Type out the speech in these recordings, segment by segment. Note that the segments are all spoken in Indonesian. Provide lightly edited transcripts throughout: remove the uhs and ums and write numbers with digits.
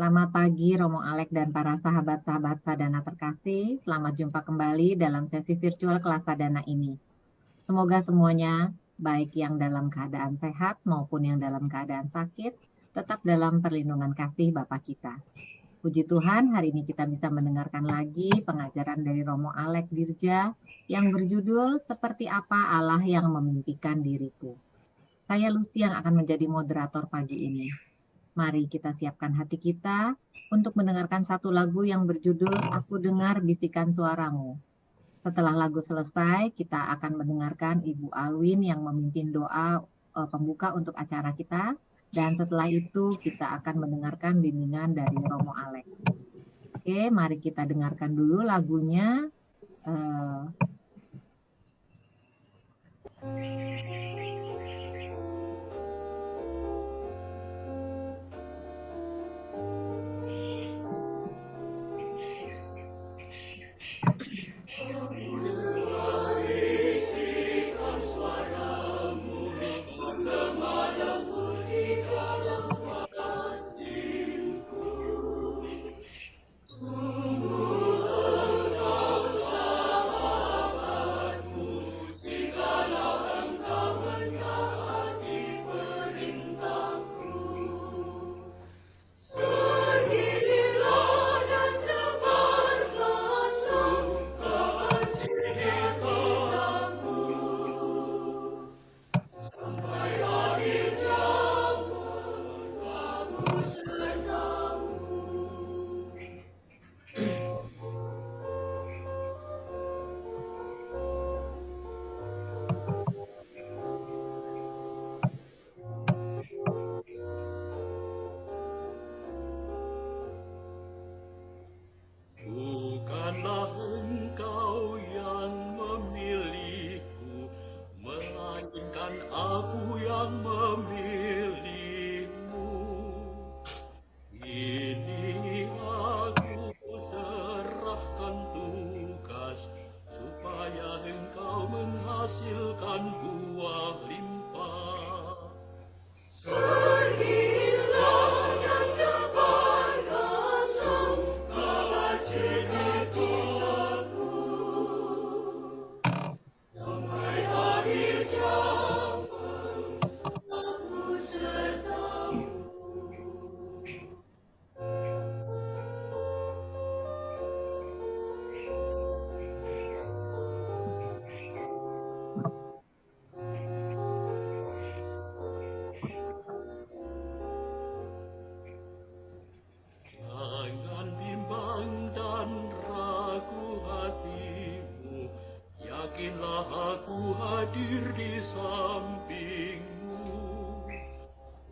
Selamat pagi Romo Alek dan para sahabat-sahabat Sadana terkasih. Selamat jumpa kembali dalam sesi virtual kelas Sadana ini. Semoga semuanya, baik yang dalam keadaan sehat maupun yang dalam keadaan sakit, tetap dalam perlindungan kasih Bapa kita. Puji Tuhan, hari ini kita bisa mendengarkan lagi pengajaran dari Romo Alek Dirja yang berjudul Seperti Apa Allah yang Memimpikan Diriku. Saya Lucy yang akan menjadi moderator pagi ini. Mari kita siapkan hati kita untuk mendengarkan satu lagu yang berjudul Aku Dengar Bisikan Suaramu. Setelah lagu selesai, kita akan mendengarkan Ibu Alwin yang memimpin doa pembuka untuk acara kita. Dan setelah itu kita akan mendengarkan bimbingan dari Romo Alek. Oke, mari kita dengarkan dulu lagunya. Bukanlah engkau yang memilihku, melainkan aku yang memilihmu. Ini aku serahkan tugas, supaya engkau menghasilkan buah limpah. Jangan bimbang dan ragu hatimu, yakinlah aku hadir di sampingmu.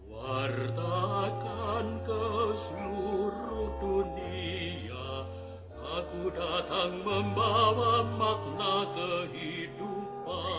Wartakan ke seluruh dunia, aku datang membawa makna kehidupan.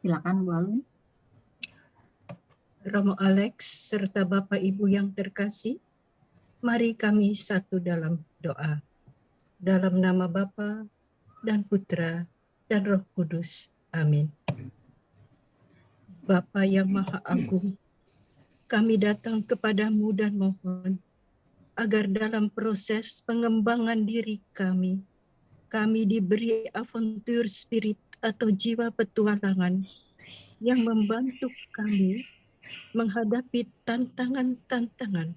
Silakan Bu Alwin. Romo Alex serta Bapak Ibu yang terkasih, mari kami satu dalam doa. Dalam nama Bapa dan Putra dan Roh Kudus. Amin. Bapa yang Maha Agung, kami datang kepadamu dan mohon, agar dalam proses pengembangan diri kami diberi aventur spirit atau jiwa petualangan yang membantu kami menghadapi tantangan-tantangan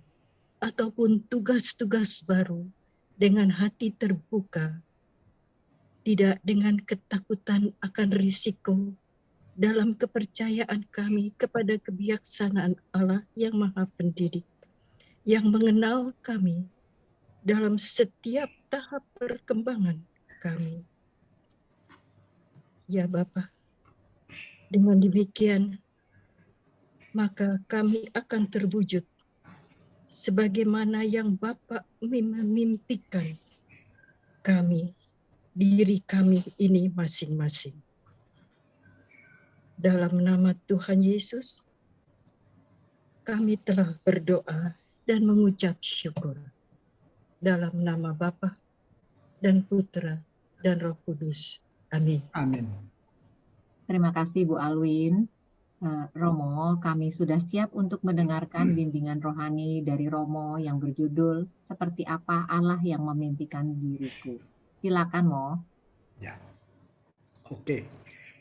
ataupun tugas-tugas baru dengan hati terbuka, tidak dengan ketakutan akan risiko, dalam kepercayaan kami kepada kebijaksanaan Allah yang Maha Pendidik, yang mengenal kami dalam setiap tahap perkembangan kami. Ya Bapa, dengan demikian maka kami akan terwujud sebagaimana yang Bapa memimpikan kami, diri kami ini masing-masing. Dalam nama Tuhan Yesus, kami telah berdoa dan mengucap syukur. Dalam nama Bapa dan Putra dan Roh Kudus. Amin. Amin. Terima kasih Bu Alwin. Romo, kami sudah siap untuk mendengarkan bimbingan rohani dari Romo yang berjudul Seperti Apa Allah yang Memimpikan Diriku. Silakan, Mo. Ya. Oke.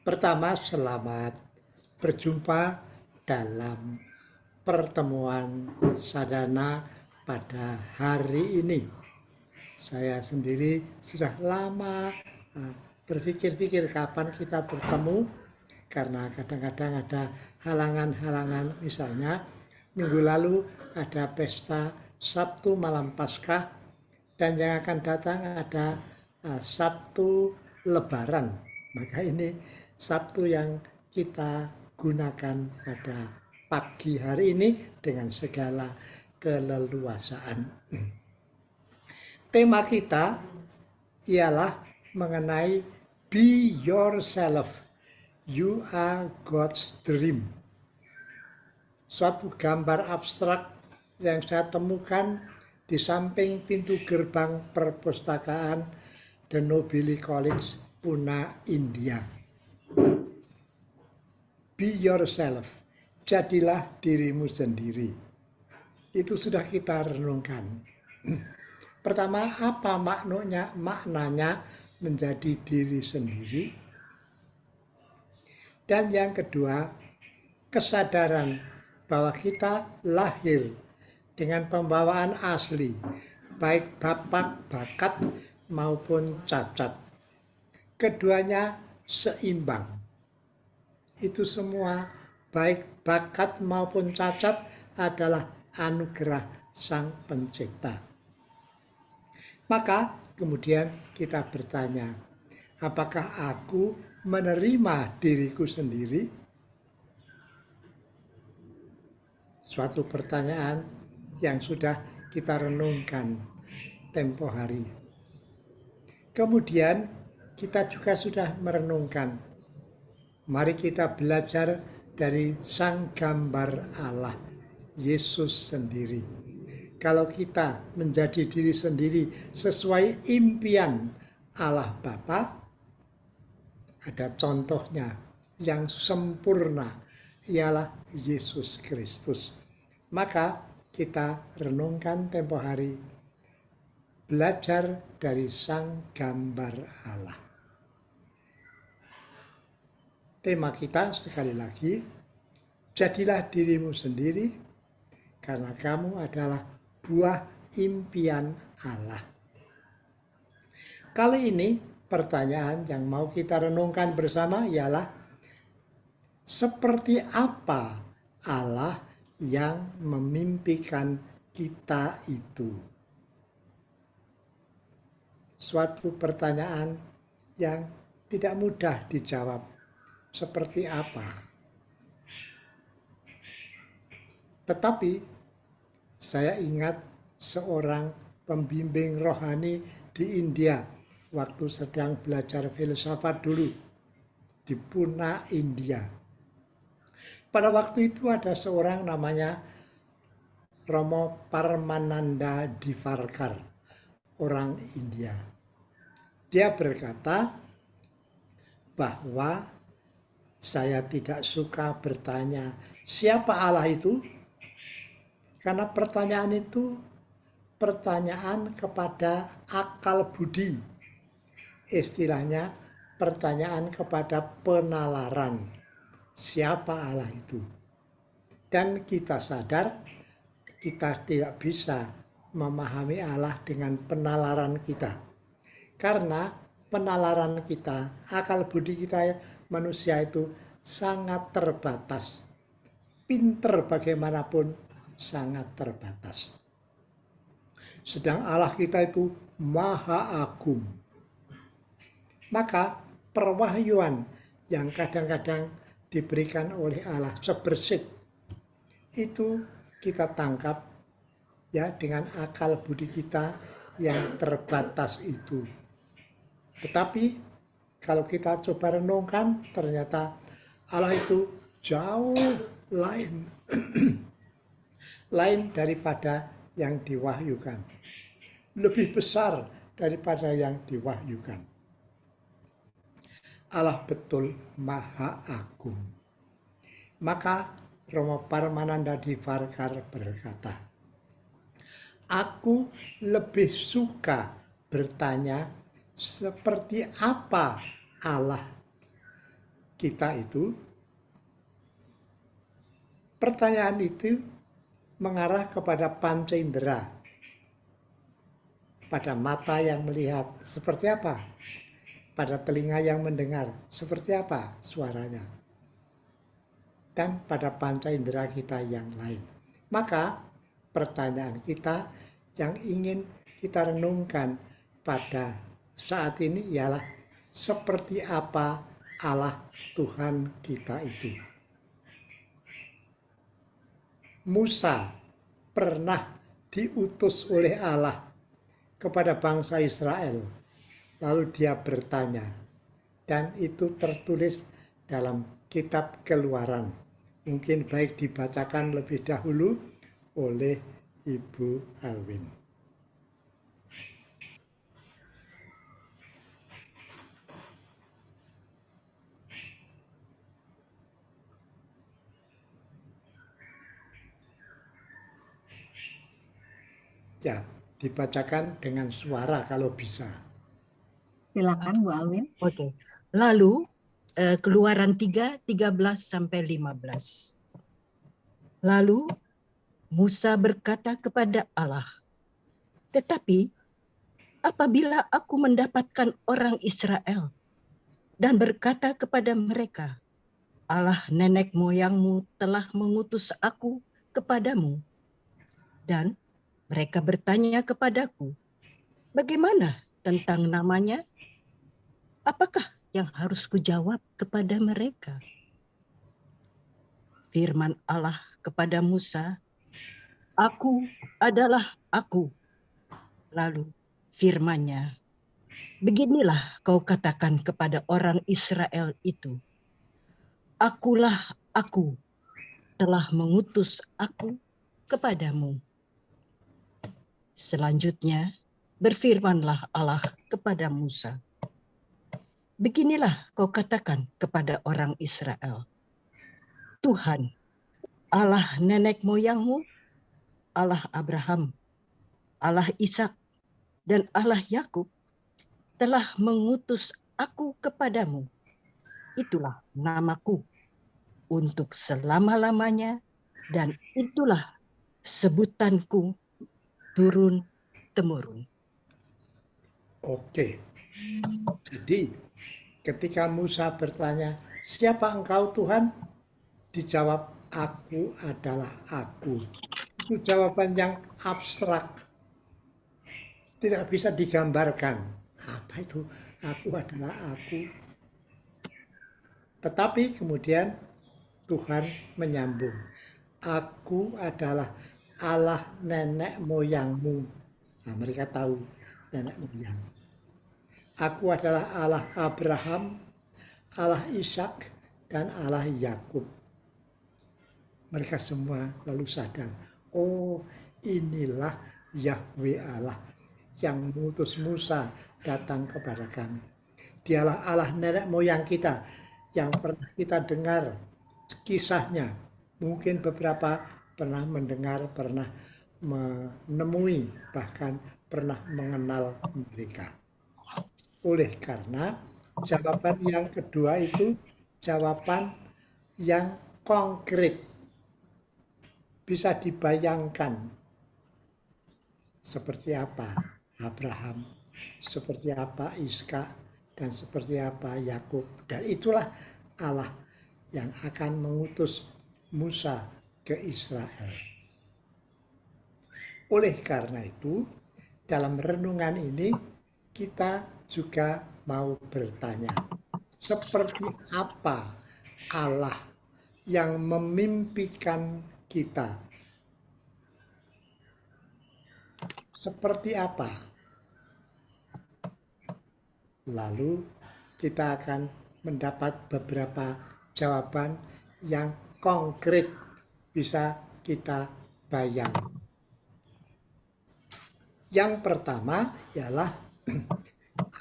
Pertama, selamat berjumpa dalam pertemuan sadana pada hari ini. Saya sendiri sudah lama berpikir-pikir kapan kita bertemu, karena kadang-kadang ada halangan-halangan. Misalnya minggu lalu ada pesta Sabtu malam Paskah, dan yang akan datang ada Sabtu Lebaran. Maka ini Sabtu yang kita gunakan pada pagi hari ini dengan segala keleluasaan. Tema kita ialah mengenai Be Yourself. You are God's dream. Suatu gambar abstrak yang saya temukan di samping pintu gerbang perpustakaan The Nobili College, Pune, India. Be yourself. Jadilah dirimu sendiri. Itu sudah kita renungkan. Pertama, apa maknanya menjadi diri sendiri? Dan yang kedua, kesadaran bahwa kita lahir dengan pembawaan asli, baik bakat maupun cacat. Keduanya seimbang. Itu semua, baik bakat maupun cacat, adalah anugerah Sang Pencipta. Maka kemudian kita bertanya, apakah aku menerima diriku sendiri? Suatu pertanyaan yang sudah kita renungkan tempo hari. Kemudian kita juga sudah merenungkan, mari kita belajar dari sang gambar Allah, Yesus sendiri. Kalau kita menjadi diri sendiri sesuai impian Allah Bapa, ada contohnya yang sempurna, ialah Yesus Kristus. Maka kita renungkan tempo hari, belajar dari sang gambar Allah. Tema kita sekali lagi, jadilah dirimu sendiri, karena kamu adalah buah impian Allah. Kali ini pertanyaan yang mau kita renungkan bersama ialah, seperti apa Allah yang memimpikan kita itu? Suatu pertanyaan yang tidak mudah dijawab. Seperti apa? Tetapi saya ingat seorang pembimbing rohani di India waktu sedang belajar filsafat dulu di Pune, India. Pada waktu itu ada seorang namanya Romo Parmananda Divarkar, orang India. Dia berkata bahwa saya tidak suka bertanya siapa Allah itu, karena pertanyaan itu pertanyaan kepada akal budi. Istilahnya pertanyaan kepada penalaran. Siapa Allah itu? Dan kita sadar kita tidak bisa memahami Allah dengan penalaran kita. Karena penalaran kita, akal budi kita manusia itu sangat terbatas. Pinter bagaimanapun sangat terbatas. Sedang Allah kita itu maha agung. Maka perwahyuan yang kadang-kadang diberikan oleh Allah sebersih itu kita tangkap ya dengan akal budi kita yang terbatas itu. Tetapi kalau kita coba renungkan, ternyata Allah itu jauh lain lain daripada yang diwahyukan, lebih besar daripada yang diwahyukan. Allah betul maha agung. Maka Romo Parmananda Divarkar berkata, aku lebih suka bertanya seperti apa Allah kita itu. Pertanyaan itu mengarah kepada panca indera, pada mata yang melihat seperti apa, pada telinga yang mendengar seperti apa suaranya, dan pada panca indera kita yang lain. Maka pertanyaan kita yang ingin kita renungkan pada saat ini ialah seperti apa Allah Tuhan kita itu. Musa pernah diutus oleh Allah kepada bangsa Israel. Lalu dia bertanya, dan itu tertulis dalam kitab Keluaran. Mungkin baik dibacakan lebih dahulu oleh Ibu Alwin. Ya, dibacakan dengan suara kalau bisa. Silakan Bu Alwin. Oke. Lalu Keluaran 3, 13 sampai 15. Lalu Musa berkata kepada Allah, tetapi apabila aku mendapatkan orang Israel dan berkata kepada mereka, Allah nenek moyangmu telah mengutus aku kepadamu, dan mereka bertanya kepadaku, bagaimana tentang namanya? Apakah yang harus kujawab kepada mereka? Firman Allah kepada Musa, aku adalah aku. Lalu firman-Nya, beginilah kau katakan kepada orang Israel itu, akulah aku, telah mengutus aku kepadamu. Selanjutnya berfirmanlah Allah kepada Musa, beginilah kau katakan kepada orang Israel, Tuhan, Allah nenek moyangmu, Allah Abraham, Allah Ishak, dan Allah Yakub telah mengutus aku kepadamu. Itulah namaku untuk selama-lamanya, dan itulah sebutanku turun-temurun. Oke, jadi ketika Musa bertanya, siapa engkau Tuhan? Dijawab, aku adalah aku. Itu jawaban yang abstrak. Tidak bisa digambarkan. Apa itu? Aku adalah aku. Tetapi kemudian Tuhan menyambung. Aku adalah Allah nenek moyangmu. Nah, mereka tahu nenek moyang. Aku adalah Allah Abraham, Allah Ishak, dan Allah Yakub. Mereka semua lalu sadar, oh inilah Yahweh Allah yang mengutus Musa datang kepada kami. Dialah Allah nenek moyang kita yang pernah kita dengar kisahnya. Mungkin beberapa pernah mendengar, pernah menemui, bahkan pernah mengenal mereka. Oleh karena jawaban yang kedua itu jawaban yang konkret, bisa dibayangkan seperti apa Abraham, seperti apa Ishak, dan seperti apa Yakub. Dan itulah Allah yang akan mengutus Musa ke Israel. Oleh karena itu, dalam renungan ini kita juga mau bertanya, seperti apa Allah yang memimpikan kita? Seperti apa? Lalu kita akan mendapat beberapa jawaban yang konkret bisa kita bayangkan. Yang pertama ialah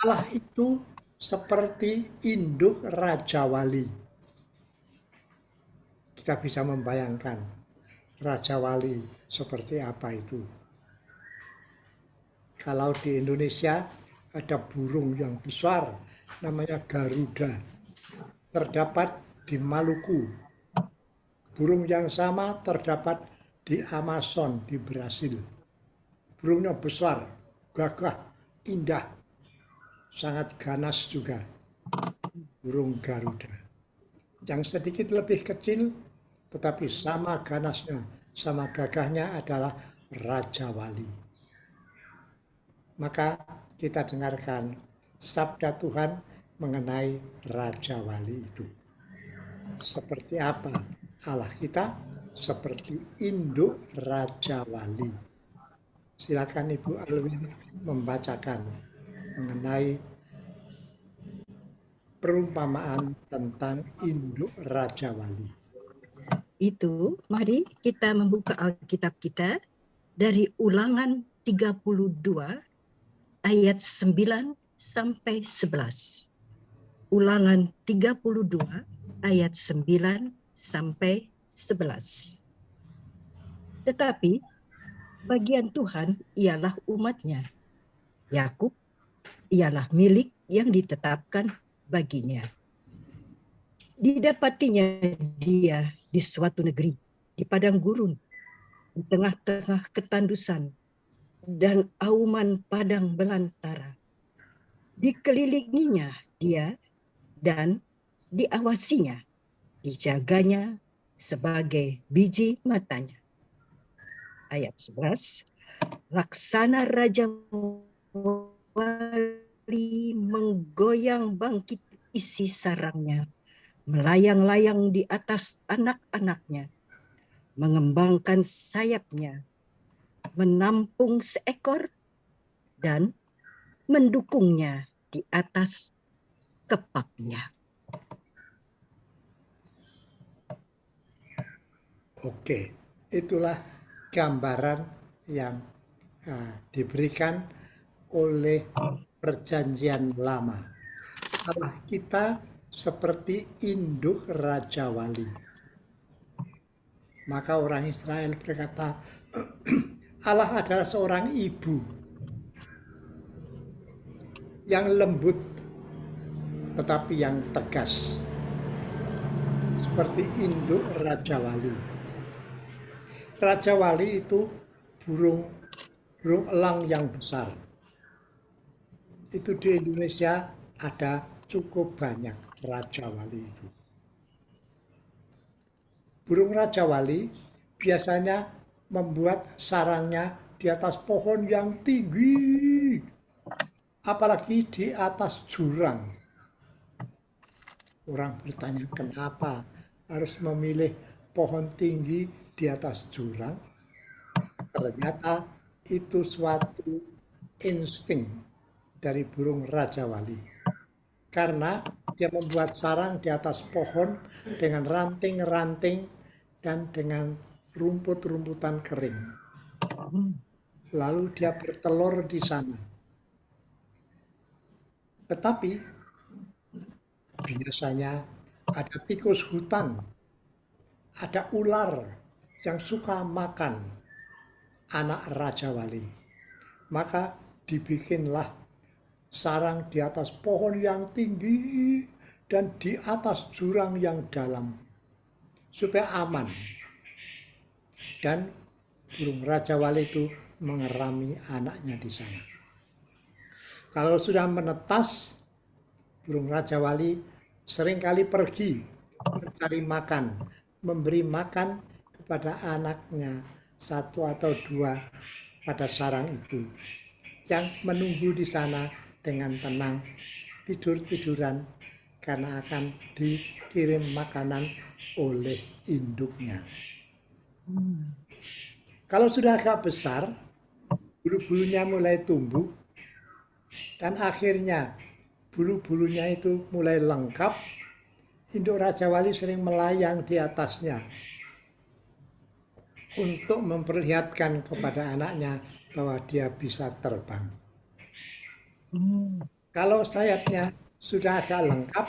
Allah itu seperti induk Raja Wali. Kita bisa membayangkan Raja Wali seperti apa itu. Kalau di Indonesia ada burung yang besar namanya Garuda. Terdapat di Maluku. Burung yang sama terdapat di Amazon di Brasil. Burungnya besar, gagah, indah, sangat ganas juga. Burung Garuda. Yang sedikit lebih kecil, tetapi sama ganasnya, sama gagahnya adalah Raja Wali. Maka kita dengarkan sabda Tuhan mengenai Raja Wali itu. Seperti apa Allah kita? Seperti induk Raja Wali. Silakan Ibu Alwin membacakan mengenai perumpamaan tentang induk Raja Wali. Itu, mari kita membuka Alkitab kita dari Ulangan 32 ayat 9 sampai 11. Ulangan 32 ayat 9 sampai 11. Tetapi bagian Tuhan ialah umatnya. Yakub ialah milik yang ditetapkan baginya. Didapatinya dia di suatu negeri, di padang gurun, di tengah-tengah ketandusan dan auman padang belantara. Dikelilinginya dia dan diawasinya, dijaganya sebagai biji matanya. Ayat 11, laksana Raja Wali menggoyang bangkit isi sarangnya, melayang-layang di atas anak-anaknya, mengembangkan sayapnya, menampung seekor, dan mendukungnya di atas kepaknya. Oke, itulah gambaran yang diberikan oleh Perjanjian Lama. Allah kita seperti induk Raja Wali. Maka orang Israel berkata, Allah adalah seorang ibu yang lembut tetapi yang tegas. Seperti induk Raja Wali. Raja Wali itu burung elang yang besar. Itu di Indonesia ada cukup banyak Raja Wali itu. Burung Raja Wali biasanya membuat sarangnya di atas pohon yang tinggi, apalagi di atas jurang. Orang bertanya, kenapa harus memilih pohon tinggi di atas jurang? Ternyata itu suatu insting dari burung Raja Wali. Karena dia membuat sarang di atas pohon dengan ranting-ranting dan dengan rumput-rumputan kering. Lalu dia bertelur di sana. Tetapi biasanya ada tikus hutan, ada ular yang suka makan, anak Raja Wali. Maka dibikinlah sarang di atas pohon yang tinggi dan di atas jurang yang dalam supaya aman. Dan burung Raja Wali itu mengerami anaknya di sana. Kalau sudah menetas, burung Raja Wali seringkali pergi mencari makan, memberi makan kepada anaknya satu atau dua pada sarang itu, yang menunggu di sana dengan tenang, tidur-tiduran karena akan dikirim makanan oleh induknya. Kalau sudah agak besar, bulu-bulunya mulai tumbuh, dan akhirnya bulu-bulunya itu mulai lengkap, induk Raja Wali sering melayang di atasnya untuk memperlihatkan kepada anaknya bahwa dia bisa terbang. Kalau sayapnya sudah agak lengkap,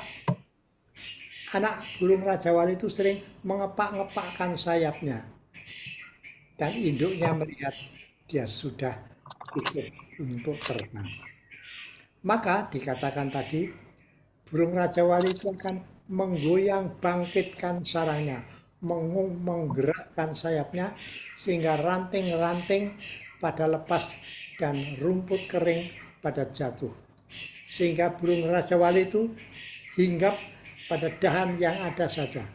anak burung Raja Wali itu sering mengepak-ngepakkan sayapnya. Dan induknya melihat dia sudah cukup untuk terbang. Maka dikatakan tadi, burung Raja Wali itu akan menggoyang bangkitkan sarangnya, menggerakkan sayapnya sehingga ranting-ranting pada lepas dan rumput kering pada jatuh. Sehingga burung Raja Wali itu hinggap pada dahan yang ada saja.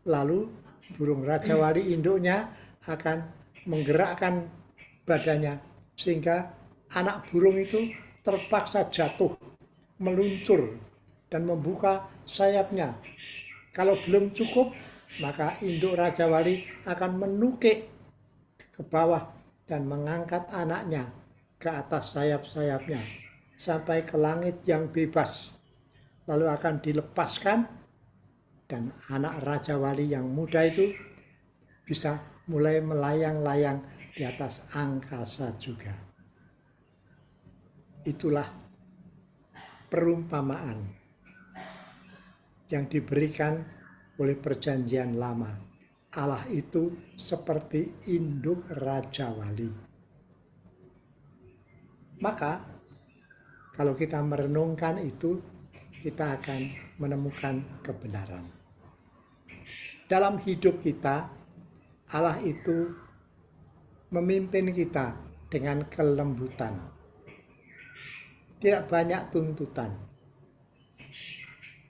Lalu burung Raja Wali induknya akan menggerakkan badannya sehingga anak burung itu terpaksa jatuh, meluncur dan membuka sayapnya. Kalau belum cukup, maka induk Raja Wali akan menukik ke bawah dan mengangkat anaknya ke atas sayap-sayapnya sampai ke langit yang bebas. Lalu akan dilepaskan dan anak Raja Wali yang muda itu bisa mulai melayang-layang di atas angkasa juga. Itulah perumpamaan yang diberikan oleh perjanjian lama. Allah itu seperti induk Raja Wali. Maka kalau kita merenungkan itu, kita akan menemukan kebenaran. Dalam hidup kita, Allah itu memimpin kita dengan kelembutan. Tidak banyak tuntutan.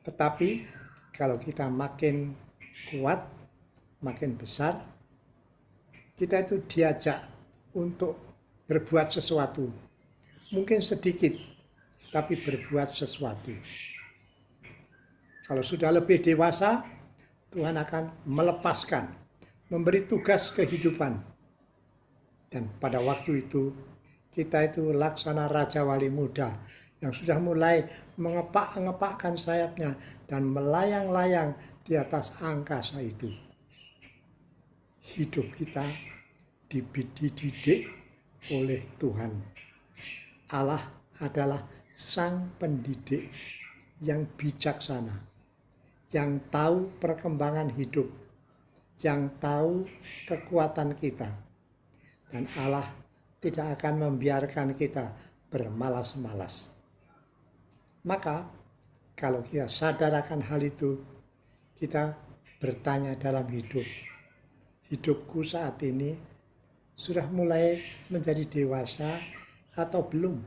Tetapi kalau kita makin kuat, makin besar, kita itu diajak untuk berbuat sesuatu. Mungkin sedikit, tapi berbuat sesuatu. Kalau sudah lebih dewasa, Tuhan akan melepaskan, memberi tugas kehidupan. Dan pada waktu itu, kita itu laksana Raja Wali muda yang sudah mulai mengepak-ngepakkan sayapnya dan melayang-layang di atas angkasa itu. Hidup kita dididik oleh Tuhan. Allah adalah sang pendidik yang bijaksana, yang tahu perkembangan hidup, yang tahu kekuatan kita. Dan Allah tidak akan membiarkan kita bermalas-malas. Maka kalau kita sadar akan hal itu, kita bertanya dalam hidup. Hidupku saat ini sudah mulai menjadi dewasa atau belum?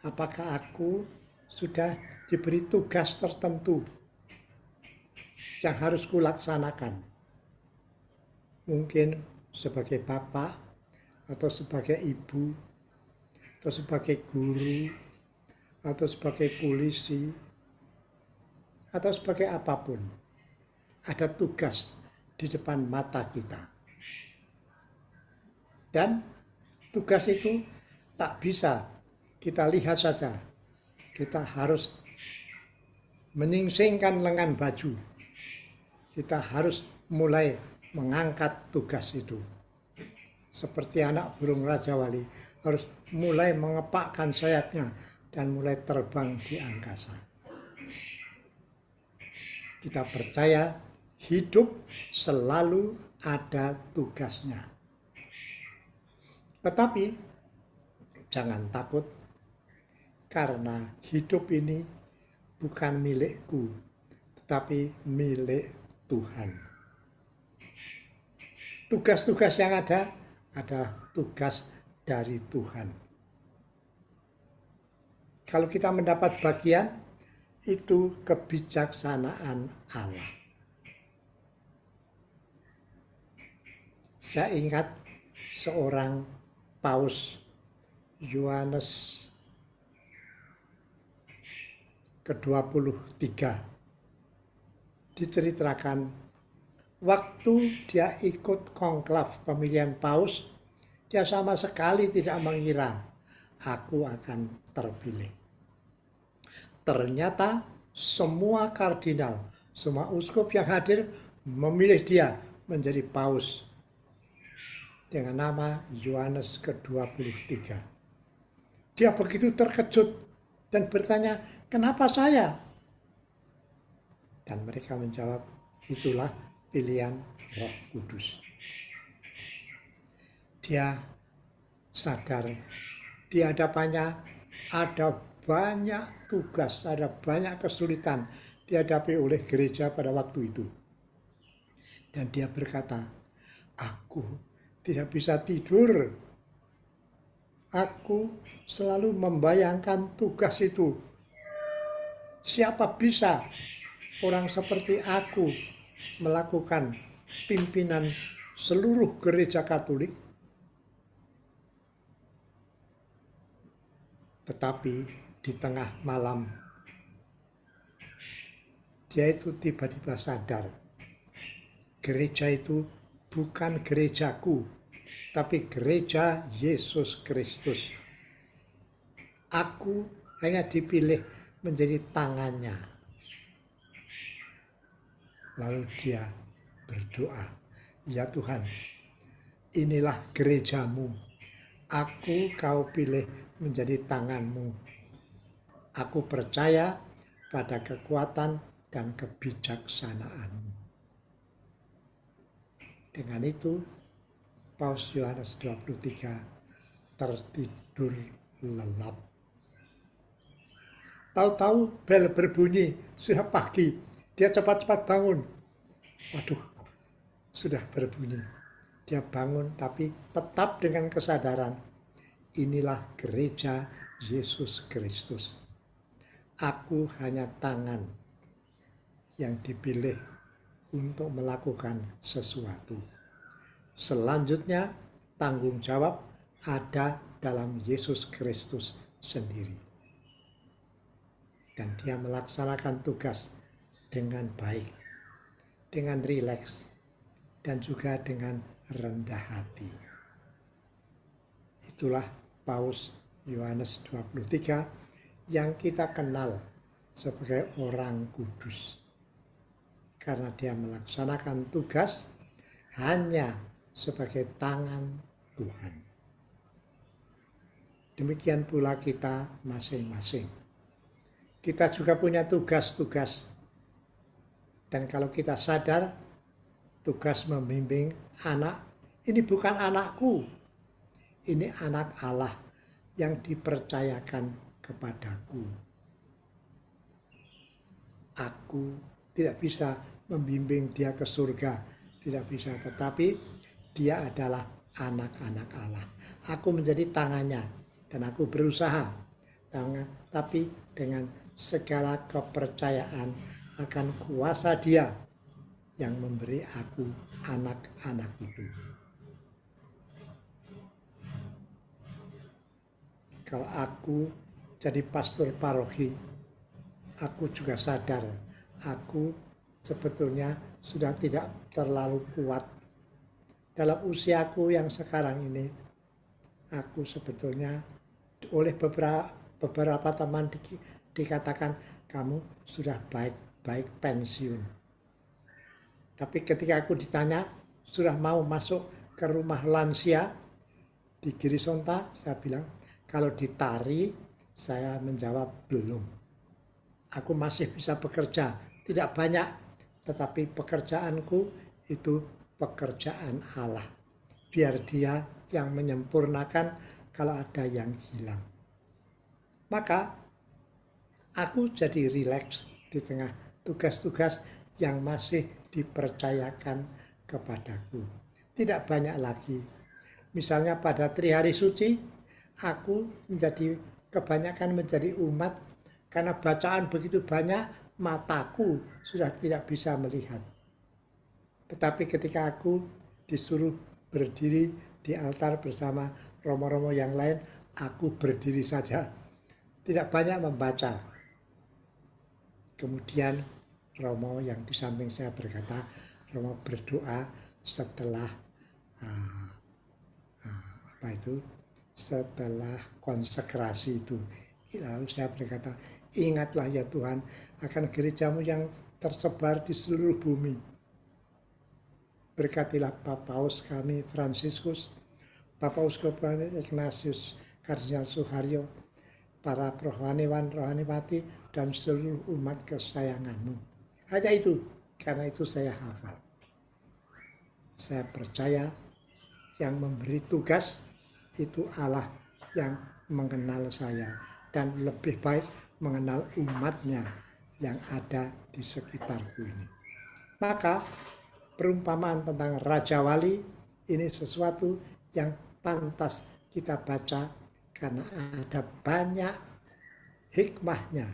Apakah aku sudah diberi tugas tertentu yang harus kulaksanakan? Mungkin sebagai bapak, atau sebagai ibu, atau sebagai guru, atau sebagai polisi, atau sebagai apapun. Ada tugas di depan mata kita. Dan tugas itu tak bisa kita lihat saja. Kita harus menyingsingkan lengan baju. Kita harus mulai mengangkat tugas itu. Seperti anak burung Raja Wali harus mulai mengepakkan sayapnya dan mulai terbang di angkasa. Kita percaya hidup selalu ada tugasnya. Tetapi jangan takut, karena hidup ini bukan milikku, tetapi milik Tuhan. Tugas-tugas yang ada adalah tugas dari Tuhan. Kalau kita mendapat bagian, itu kebijaksanaan Allah. Saya ingat seorang Paus Yohanes ke-23 diceritakan waktu dia ikut konklav pemilihan paus, dia sama sekali tidak mengira aku akan terpilih. Ternyata semua kardinal, semua uskup yang hadir memilih dia menjadi paus dengan nama Yohanes ke-23. Dia begitu terkejut dan bertanya, kenapa saya? Dan mereka menjawab, itulah pilihan Roh Kudus. Dia sadar di hadapannya ada banyak tugas, ada banyak kesulitan dihadapi oleh gereja pada waktu itu. Dan dia berkata, aku tidak bisa tidur. Aku selalu membayangkan tugas itu. Siapa bisa orang seperti aku melakukan pimpinan seluruh gereja Katolik? Tetapi di tengah malam, dia itu tiba-tiba sadar, gereja itu bukan gerejaku, tapi gereja Yesus Kristus. Aku hanya dipilih menjadi tangannya. Lalu dia berdoa, ya Tuhan, inilah gerejamu. Aku kau pilih menjadi tanganmu. Aku percaya pada kekuatan dan kebijaksanaanmu. Dengan itu, Paus Yohanes 23 tertidur lelap. Tahu-tahu bel berbunyi, sudah pagi. Dia cepat-cepat bangun. Waduh, sudah berbunyi. Dia bangun tapi tetap dengan kesadaran. Inilah gereja Yesus Kristus. Aku hanya tangan yang dipilih untuk melakukan sesuatu. Selanjutnya, tanggung jawab ada dalam Yesus Kristus sendiri. Dan dia melaksanakan tugas dengan baik, dengan rileks, dan juga dengan rendah hati. Itulah Paus Yohanes 23 yang kita kenal sebagai orang kudus. Karena dia melaksanakan tugas hanya sebagai tangan Tuhan. Demikian pula kita masing-masing. Kita juga punya tugas-tugas. Dan kalau kita sadar, tugas membimbing anak, ini bukan anakku. Ini anak Allah yang dipercayakan kepadaku. Aku tidak bisa membimbing dia ke surga, tidak bisa. Tetapi dia adalah anak-anak Allah. Aku menjadi tangannya dan aku berusaha. Tapi dengan segala kepercayaan akan kuasa dia yang memberi aku anak-anak itu. Kalau aku jadi pastor paroki, aku juga sadar aku sebetulnya sudah tidak terlalu kuat. Dalam usiaku yang sekarang ini, aku sebetulnya oleh beberapa teman dikatakan kamu sudah baik pensiun. Tapi ketika aku ditanya sudah mau masuk ke rumah lansia di Girisonta, saya bilang kalau ditari saya menjawab belum. Aku masih bisa bekerja, tidak banyak, tetapi pekerjaanku itu pekerjaan Allah. Biar dia yang menyempurnakan kalau ada yang hilang. Maka aku jadi rileks di tengah tugas-tugas yang masih dipercayakan kepadaku. Tidak banyak lagi. Misalnya pada Trihari Suci, aku kebanyakan menjadi umat karena bacaan begitu banyak, mataku sudah tidak bisa melihat. Tetapi ketika aku disuruh berdiri di altar bersama romo-romo yang lain, aku berdiri saja. Tidak banyak membaca. Kemudian romo yang di samping saya berkata, romo berdoa setelah setelah konsekrasi itu. Lalu saya berkata, ingatlah ya Tuhan akan gerejamu yang tersebar di seluruh bumi. Berkatilah Papaus kami Fransiskus, Papaus kami Ignatius Kardinal Suharyo, para rohaniwan-rohaniwati, dan seluruh umat kesayanganmu. Hanya itu, karena itu saya hafal. Saya percaya yang memberi tugas itu Allah yang mengenal saya dan lebih baik mengenal umatnya yang ada di sekitarku ini. Maka perumpamaan tentang Raja Wali ini sesuatu yang pantas kita baca karena ada banyak hikmahnya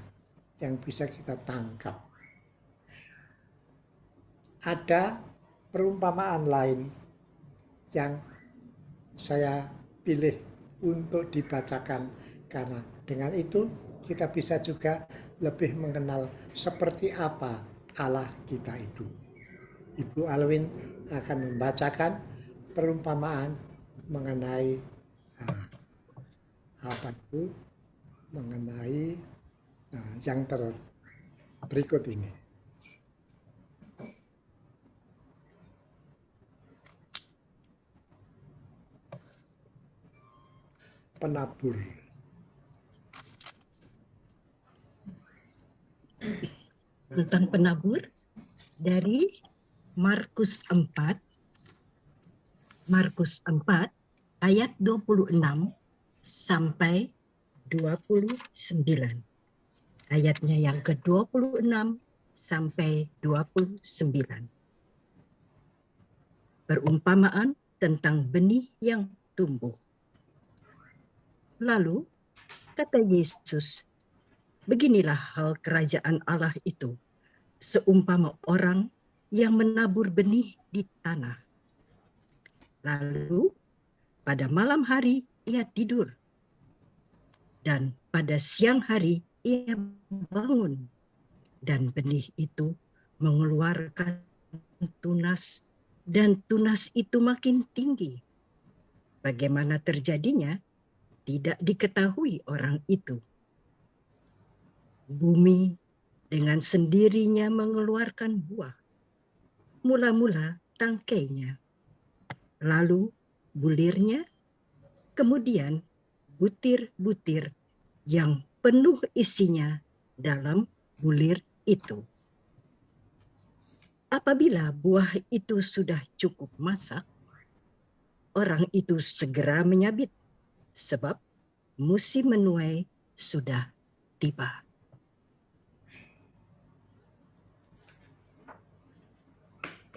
yang bisa kita tangkap. Ada perumpamaan lain yang saya pilih untuk dibacakan karena dengan itu kita bisa juga lebih mengenal seperti apa Allah kita itu. Ibu Alwin akan membacakan perumpamaan mengenai yang berikut ini. Penabur. Tentang penabur dari Markus 4 ayat 26 sampai 29. Ayatnya yang ke-26 sampai 29. Perumpamaan tentang benih yang tumbuh. Lalu kata Yesus, beginilah hal kerajaan Allah itu, seumpama orang yang menabur benih di tanah. Lalu pada malam hari ia tidur, dan pada siang hari ia bangun, dan benih itu mengeluarkan tunas, dan tunas itu makin tinggi. Bagaimana terjadinya? Tidak diketahui orang itu. Bumi dengan sendirinya mengeluarkan buah. Mula-mula tangkainya, lalu bulirnya, kemudian butir-butir yang penuh isinya dalam bulir itu. Apabila buah itu sudah cukup masak, orang itu segera menyabit, sebab musim menuai sudah tiba.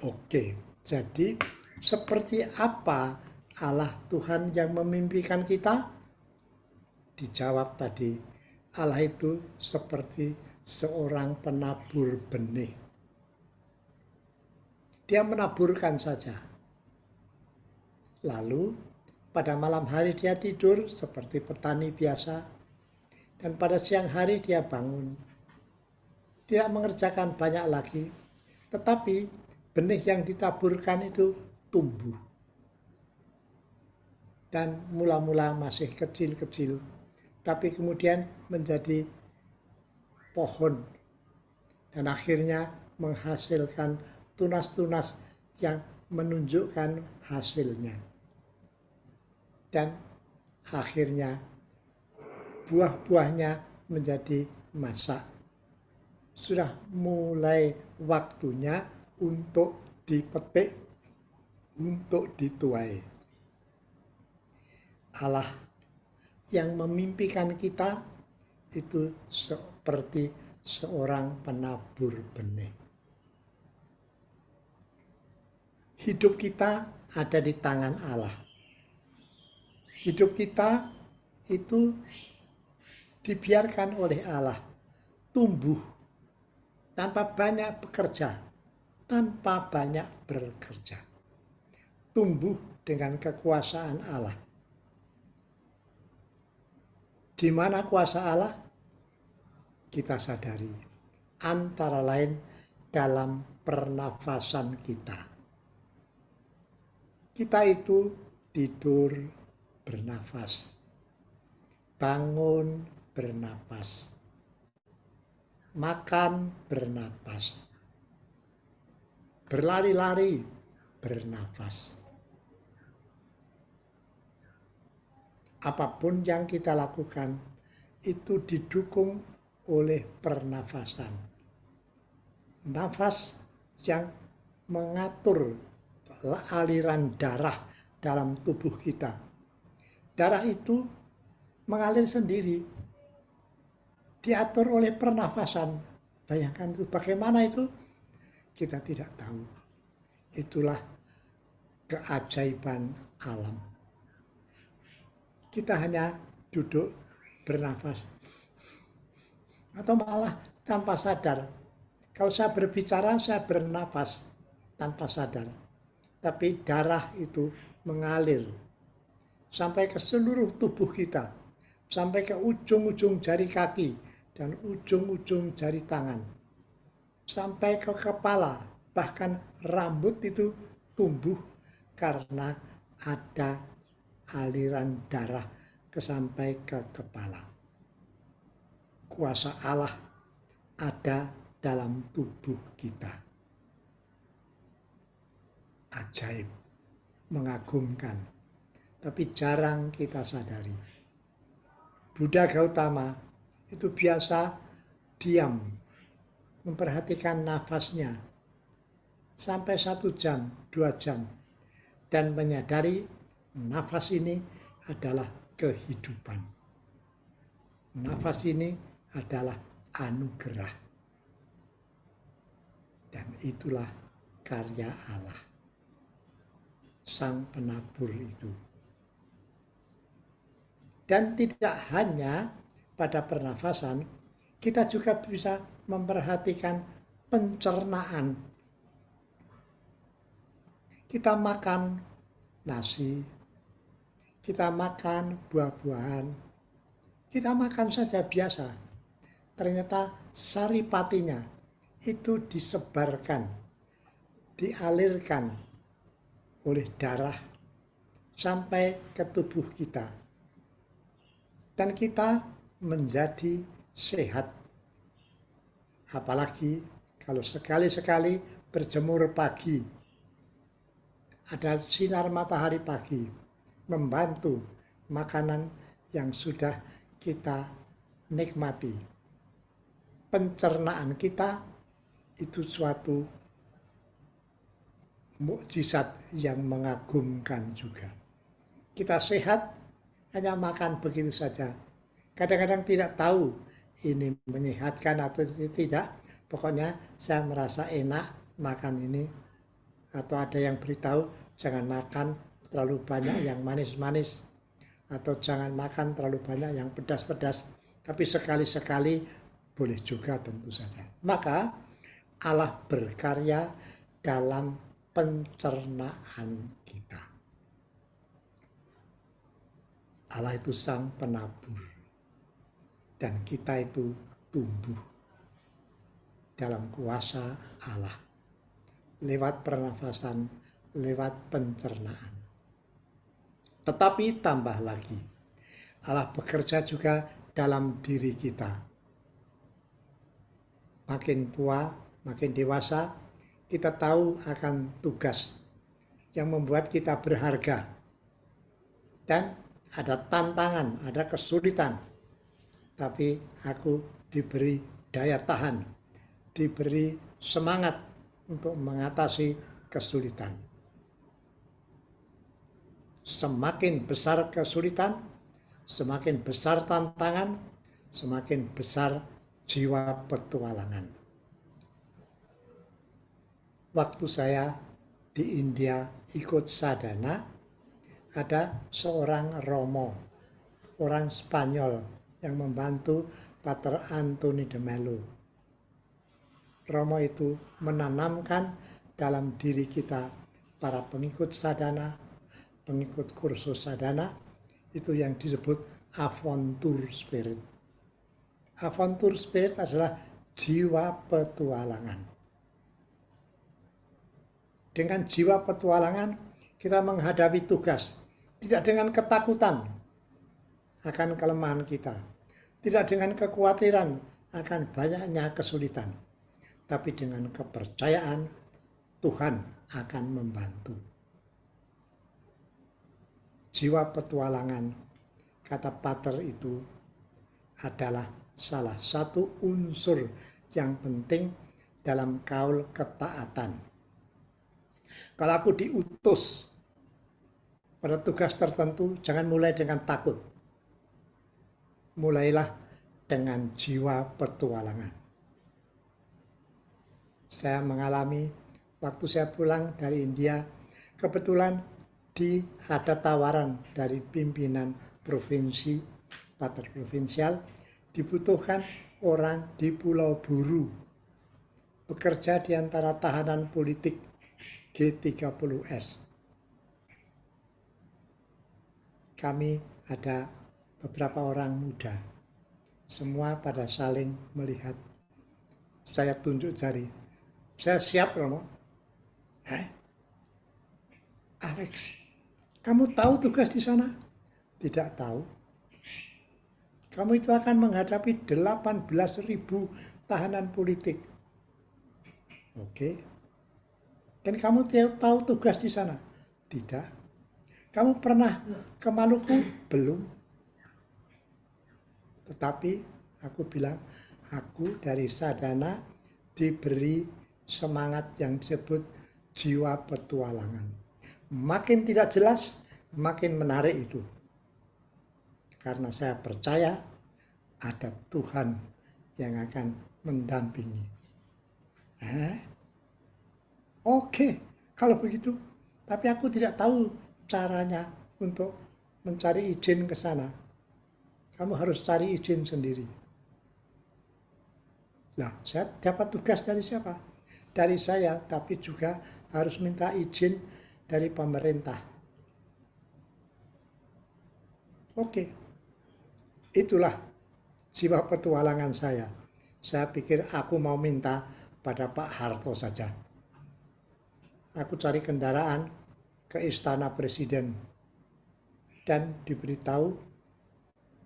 Oke, jadi seperti apa Allah Tuhan yang memimpikan kita? Dijawab tadi, Allah itu seperti seorang penabur benih. Dia menaburkan saja. Lalu pada malam hari dia tidur seperti petani biasa, dan pada siang hari dia bangun. Tidak mengerjakan banyak lagi, tetapi benih yang ditaburkan itu tumbuh. Dan mula-mula masih kecil-kecil, tapi kemudian menjadi pohon. Dan akhirnya menghasilkan tunas-tunas yang menunjukkan hasilnya. Dan akhirnya buah-buahnya menjadi masak. Sudah mulai waktunya untuk dipetik, untuk dituai. Allah yang memimpikan kita itu seperti seorang penabur benih. Hidup kita ada di tangan Allah. Hidup kita itu dibiarkan oleh Allah tumbuh tanpa banyak bekerja, tanpa banyak bekerja. Tumbuh dengan kekuasaan Allah. Di mana kuasa Allah? Kita sadari, antara lain dalam pernafasan kita. Kita itu tidur bernafas, bangun bernafas, makan bernafas, berlari-lari bernafas. Apapun yang kita lakukan itu didukung oleh pernafasan. Nafas yang mengatur aliran darah dalam tubuh kita. Darah itu mengalir sendiri, diatur oleh pernafasan. Bayangkan itu, bagaimana itu? Kita tidak tahu. Itulah keajaiban alam. Kita hanya duduk bernafas. Atau malah tanpa sadar. Kalau saya berbicara, saya bernafas tanpa sadar. Tapi darah itu mengalir sampai ke seluruh tubuh kita. Sampai ke ujung-ujung jari kaki dan ujung-ujung jari tangan. Sampai ke kepala. Bahkan rambut itu tumbuh karena ada aliran darah sampai ke kepala. Kuasa Allah ada dalam tubuh kita. Ajaib, mengagumkan, tapi jarang kita sadari. Buddha Gautama itu biasa diam, memperhatikan nafasnya sampai 1 jam, 2 jam, dan menyadari nafas ini adalah kehidupan. Nafas ini adalah anugerah. Dan itulah karya Allah. Sang penabur itu. Dan tidak hanya pada pernafasan, kita juga bisa memperhatikan pencernaan. Kita makan nasi, kita makan buah-buahan, kita makan saja biasa. Ternyata saripatinya itu disebarkan, dialirkan oleh darah sampai ke tubuh kita. Dan kita menjadi sehat. Apalagi kalau sekali-sekali berjemur pagi. Ada sinar matahari pagi membantu makanan yang sudah kita nikmati. Pencernaan kita itu suatu mukjizat yang mengagumkan juga. Kita sehat hanya makan begitu saja. Kadang-kadang tidak tahu ini menyehatkan atau tidak. Pokoknya saya merasa enak makan ini. Atau ada yang beritahu jangan makan terlalu banyak yang manis-manis. Atau jangan makan terlalu banyak yang pedas-pedas. Tapi sekali-sekali boleh juga tentu saja. Maka Allah berkarya dalam pencernaan kita. Allah itu sang penabur. Dan kita itu tumbuh dalam kuasa Allah. Lewat pernafasan, lewat pencernaan. Tetapi tambah lagi, Allah bekerja juga dalam diri kita. Makin tua, makin dewasa, kita tahu akan tugas yang membuat kita berharga. Dan ada tantangan, ada kesulitan. Tapi aku diberi daya tahan, diberi semangat untuk mengatasi kesulitan. semakin besar kesulitan, semakin besar tantangan, semakin besar jiwa petualangan. Waktu saya di India ikut sadhana, ada seorang Romo, orang Spanyol yang membantu Pater Anthony de Mello. Romo itu menanamkan dalam diri kita, para pengikut sadhana, pengikut kursus sadhana, itu yang disebut aventur spirit. Aventur spirit adalah jiwa petualangan. Dengan jiwa petualangan, kita menghadapi tugas, tidak dengan ketakutan akan kelemahan kita, tidak dengan kekhawatiran akan banyaknya kesulitan, tapi dengan kepercayaan Tuhan akan membantu. Jiwa petualangan, kata Pater, itu adalah salah satu unsur yang penting dalam kaul ketaatan. Kalau aku diutus pada tugas tertentu, jangan mulai dengan takut. Mulailah dengan jiwa petualangan. Saya mengalami waktu saya pulang dari India, kebetulan ada tawaran dari pimpinan provinsi, Pater Provinsial, dibutuhkan orang di Pulau Buru, bekerja di antara tahanan politik G30S. Kami ada beberapa orang muda, semua pada saling melihat. Saya tunjuk jari, saya siap, Romo. Alex, kamu tahu tugas di sana? Tidak tahu. Kamu itu akan menghadapi 18.000 tahanan politik. Oke. Dan kamu tahu tugas di sana? Tidak. Kamu pernah ke Maluku? Belum. Tetapi aku bilang, aku dari sadhana diberi semangat yang disebut jiwa petualangan. Makin tidak jelas, makin menarik itu. Karena saya percaya ada Tuhan yang akan mendampingi. Oke, kalau begitu. Tapi aku tidak tahu caranya untuk mencari izin ke sana. Kamu harus cari izin sendiri. Lah, saya dapat tugas dari siapa? Dari saya, tapi juga harus minta izin dari pemerintah. Oke, itulah jiwa petualangan saya. Saya pikir aku mau minta pada Pak Harto saja. Aku cari kendaraan ke Istana Presiden dan diberitahu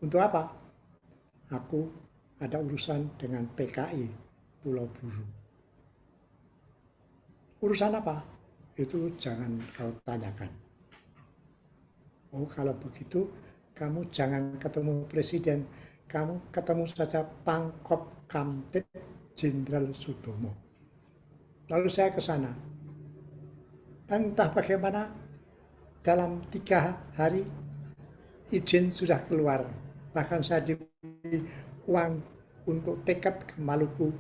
untuk apa? Aku ada urusan dengan PKI Pulau Buru. Urusan apa? Itu jangan kau tanyakan. Oh, kalau begitu kamu jangan ketemu presiden, kamu ketemu saja Pangkop Kamtib Jenderal Sutomo. Lalu saya ke sana. Dan entah bagaimana dalam 3 hari izin sudah keluar. Bahkan saya diberi uang untuk tiket ke Maluku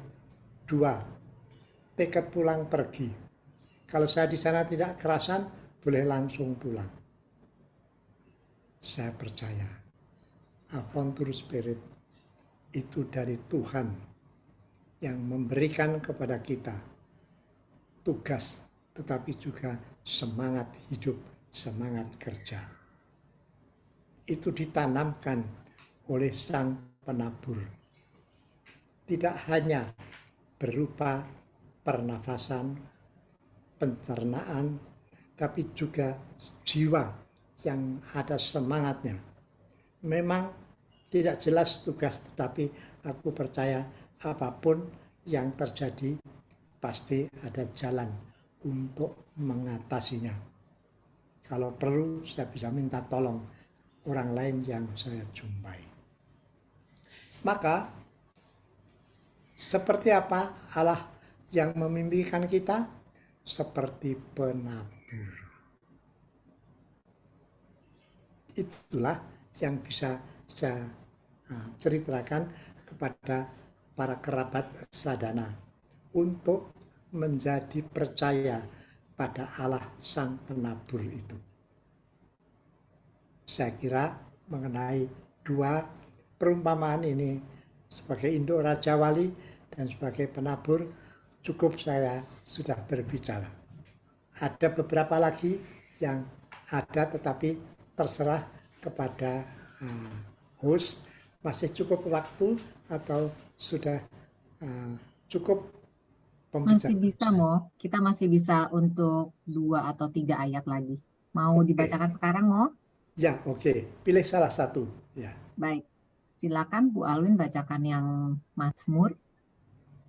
2, tiket pulang pergi. Kalau saya di sana tidak kerasan, boleh langsung pulang. Saya percaya aventur spirit itu dari Tuhan yang memberikan kepada kita tugas, tetapi juga semangat hidup, semangat kerja. Itu ditanamkan oleh Sang Penabur. Tidak hanya berupa pernafasan, pencernaan, tapi juga jiwa yang ada semangatnya. Memang tidak jelas tugas, tetapi aku percaya apapun yang terjadi pasti ada jalan untuk mengatasinya. Kalau perlu saya bisa minta tolong orang lain yang saya jumpai. Maka seperti apa Allah yang memimpikan kita? Seperti penabur. Itulah yang bisa saya ceritakan kepada para kerabat sadana untuk menjadi percaya pada Allah Sang Penabur itu. Saya kira mengenai dua perumpamaan ini sebagai induk Raja Wali dan sebagai penabur cukup saya sudah berbicara. Ada beberapa lagi yang ada tetapi terserah kepada host, masih cukup waktu atau sudah cukup Masih pembicaraan bisa, saya. Mo. Kita masih bisa untuk 2 atau 3 ayat lagi. Mau Oke, dibacakan sekarang, Mo? ya oke. Pilih salah satu. Ya, Baik. Silakan Bu Alwin bacakan yang Mazmur.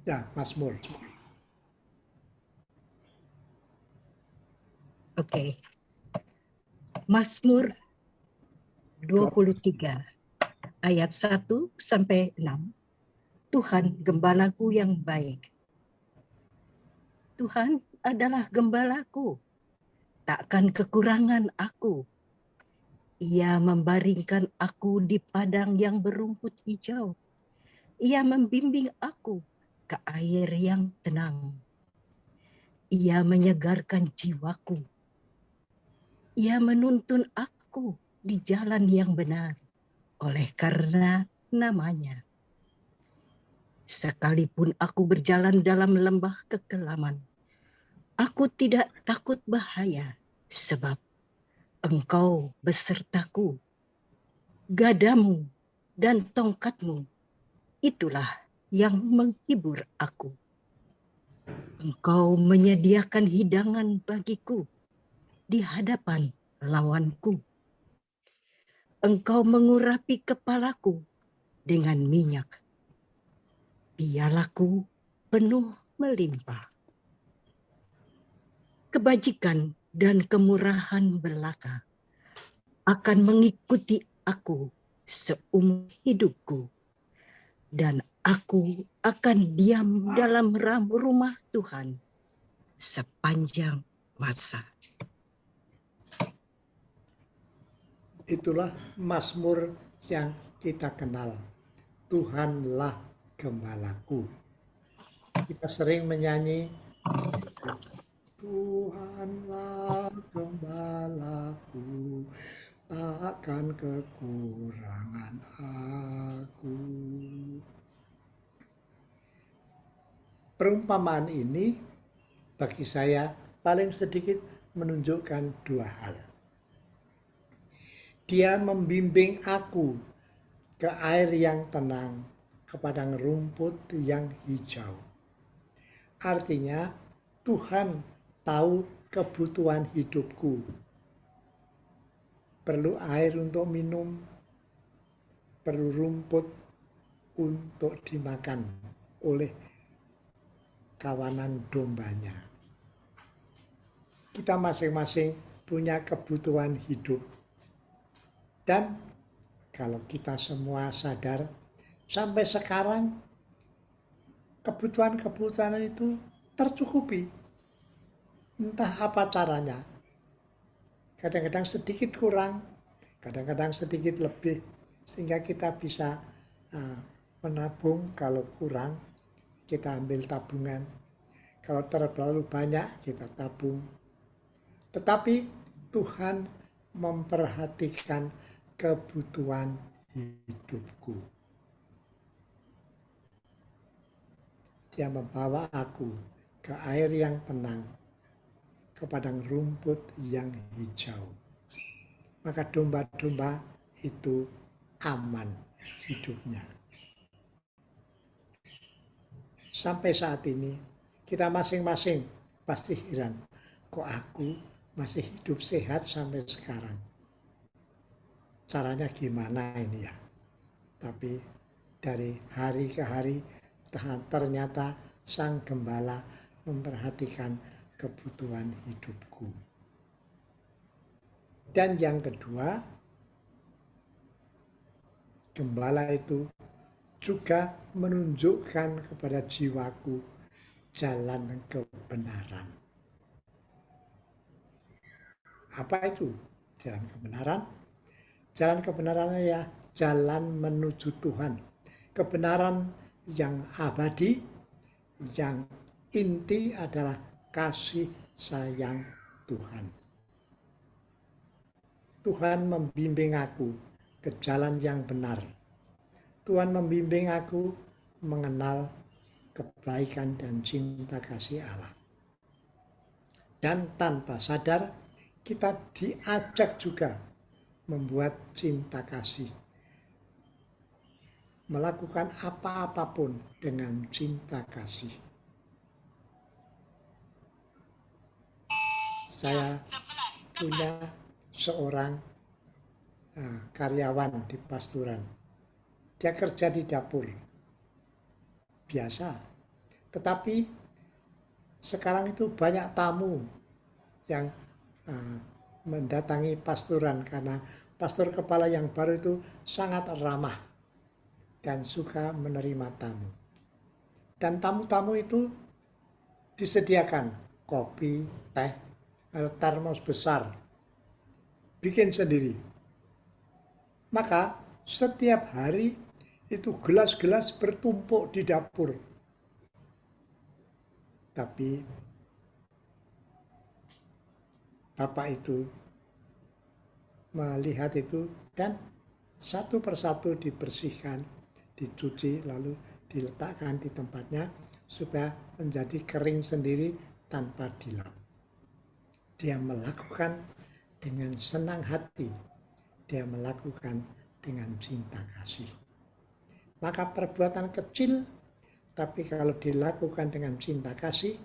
ya Mazmur. Oke. Mazmur 23 ayat 1 sampai 6. Tuhan gembalaku yang baik. Tuhan adalah gembalaku, takkan kekurangan aku. Ia membaringkan aku di padang yang berumput hijau. Ia membimbing aku ke air yang tenang. Ia menyegarkan jiwaku. Ia menuntun aku di jalan yang benar oleh karena namanya. Sekalipun aku berjalan dalam lembah kekelaman, aku tidak takut bahaya, sebab Engkau besertaku. Gadamu dan tongkatmu, itulah yang menghibur aku. Engkau menyediakan hidangan bagiku di hadapan lawanku. Engkau mengurapi kepalaku dengan minyak. Pialaku penuh melimpah. Kebajikan dan kemurahan belaka akan mengikuti aku seumur hidupku, dan aku akan diam dalam rumah Tuhan sepanjang masa. Itulah Mazmur yang kita kenal. Tuhanlah gembalaku. Kita sering menyanyi, Tuhanlah gembalaku, takkan kekurangan aku. Perumpamaan ini bagi saya paling sedikit menunjukkan dua hal. Dia membimbing aku ke air yang tenang, ke padang rumput yang hijau. Artinya Tuhan tahu kebutuhan hidupku. Perlu air untuk minum, perlu rumput untuk dimakan oleh kawanan dombanya. Kita masing-masing punya kebutuhan hidup. Dan kalau kita semua sadar, sampai sekarang kebutuhan-kebutuhan itu tercukupi. Entah apa caranya. Kadang-kadang sedikit kurang, kadang-kadang sedikit lebih, sehingga kita bisa menabung. Kalau kurang, kita ambil tabungan. Kalau terlalu banyak, kita tabung. Tetapi Tuhan memperhatikan kebutuhan hidupku. Dia membawa aku ke air yang tenang, ke padang rumput yang hijau. Maka domba-domba itu aman hidupnya. Sampai saat ini, kita masing-masing pasti heran, kok aku masih hidup sehat sampai sekarang. Caranya gimana ini ya? Tapi dari hari ke hari, ternyata Sang Gembala memperhatikan kebutuhan hidupku. Dan yang kedua, Gembala itu juga menunjukkan kepada jiwaku jalan kebenaran. Apa itu jalan kebenaran? Jalan kebenarannya ya jalan menuju Tuhan. Kebenaran yang abadi, yang inti adalah kasih sayang Tuhan. Tuhan membimbing aku ke jalan yang benar. Tuhan membimbing aku mengenal kebaikan dan cinta kasih Allah. Dan tanpa sadar kita diajak juga membuat cinta kasih. Melakukan apa-apapun dengan cinta kasih. Saya punya seorang karyawan di pasturan. Dia kerja di dapur. Biasa. Tetapi sekarang itu banyak tamu yang mendatangi pasturan karena pastor kepala yang baru itu sangat ramah dan suka menerima tamu. Dan tamu-tamu itu disediakan kopi, teh, atau termos besar. Bikin sendiri. Maka setiap hari itu gelas-gelas bertumpuk di dapur. Tapi Bapak itu melihat itu dan satu persatu dibersihkan, dicuci, lalu diletakkan di tempatnya supaya menjadi kering sendiri tanpa dilap. Dia melakukan dengan senang hati, dia melakukan dengan cinta kasih. Maka perbuatan kecil, tapi kalau dilakukan dengan cinta kasih,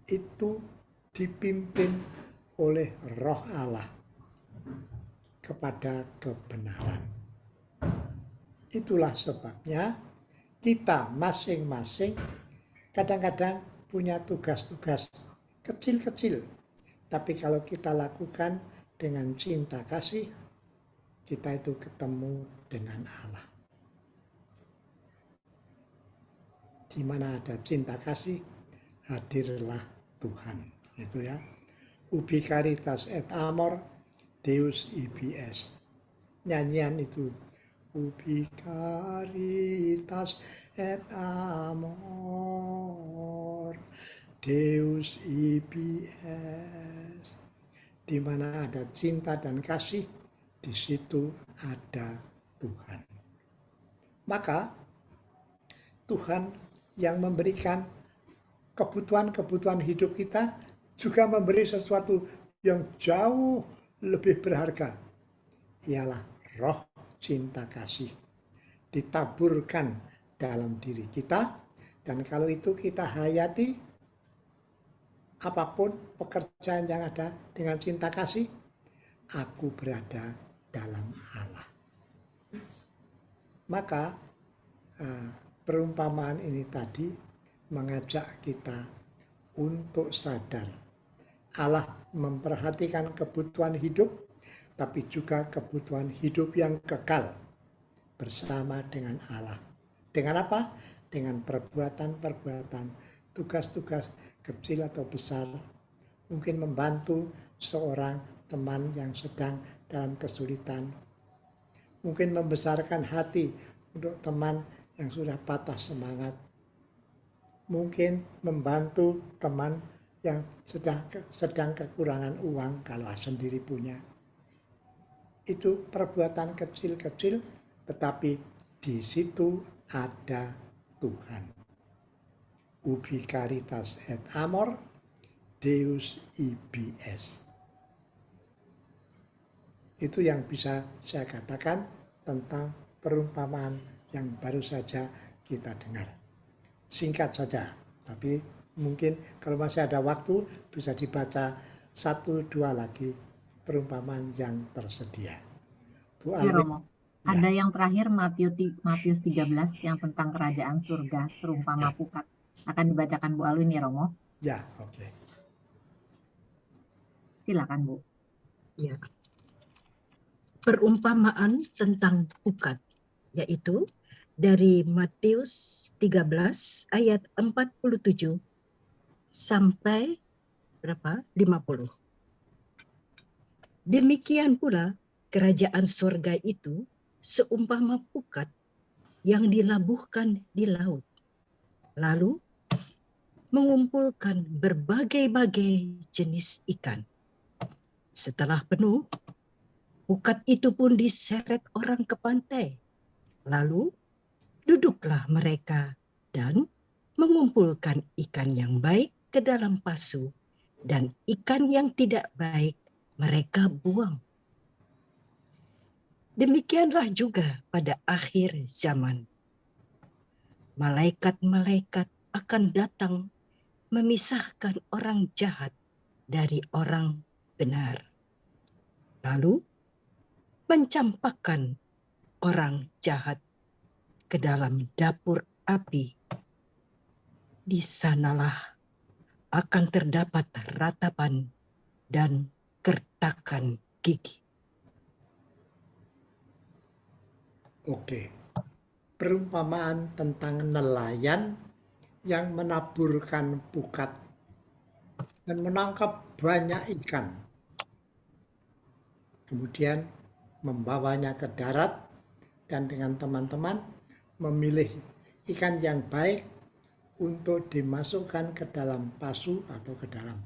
itu dipimpin oleh Roh Allah kepada kebenaran. Itulah sebabnya kita masing-masing kadang-kadang punya tugas-tugas kecil-kecil. Tapi kalau kita lakukan dengan cinta kasih, kita itu ketemu dengan Allah. Di mana ada cinta kasih, hadirlah Tuhan. Itu ya. Ubi caritas et amor, Deus ibi est. Nyanyian itu. Ubi caritas et amor, Deus ibi est. Di mana ada cinta dan kasih, di situ ada Tuhan. Maka Tuhan yang memberikan kebutuhan-kebutuhan hidup kita juga memberi sesuatu yang jauh lebih berharga. Ialah roh cinta kasih. Ditaburkan dalam diri kita. Dan kalau itu kita hayati, apapun pekerjaan yang ada dengan cinta kasih, aku berada dalam Allah. Maka perumpamaan ini tadi mengajak kita untuk sadar. Allah memperhatikan kebutuhan hidup, tapi juga kebutuhan hidup yang kekal bersama dengan Allah. Dengan apa? Dengan perbuatan-perbuatan, tugas-tugas kecil atau besar. Mungkin membantu seorang teman yang sedang dalam kesulitan. Mungkin membesarkan hati untuk teman yang sudah patah semangat. Mungkin membantu teman yang sedang kekurangan uang kalau sendiri punya. Itu perbuatan kecil-kecil, tetapi di situ ada Tuhan. Ubi caritas et amor, Deus ibi est. Itu yang bisa saya katakan tentang perumpamaan yang baru saja kita dengar. Singkat saja, tapi mungkin kalau masih ada waktu bisa dibaca 1-2 lagi perumpamaan yang tersedia. Bu Ya, Alwi, Romo. ya. Ada yang terakhir Matius 13 yang tentang kerajaan surga, perumpama pukat. Akan dibacakan Bu Alwin ya, Romo. Ya, oke. Silakan, Bu. Ya. Perumpamaan tentang pukat, yaitu dari Matius 13 ayat 47 sampai 50. Demikian pula Kerajaan surga itu seumpama pukat yang dilabuhkan di laut, lalu mengumpulkan berbagai-bagai jenis ikan. Setelah penuh, pukat itu pun diseret orang ke pantai. Lalu duduklah mereka dan mengumpulkan ikan yang baik ke dalam pasu, dan ikan yang tidak baik mereka buang. Demikianlah juga pada akhir zaman. Malaikat-malaikat akan datang memisahkan orang jahat dari orang benar, lalu mencampakkan orang jahat ke dalam dapur api. Di sanalah akan terdapat ratapan dan kertakan gigi. Oke, perumpamaan tentang nelayan yang menaburkan pukat dan menangkap banyak ikan. Kemudian membawanya ke darat dan dengan teman-teman memilih ikan yang baik untuk dimasukkan ke dalam pasu atau ke dalam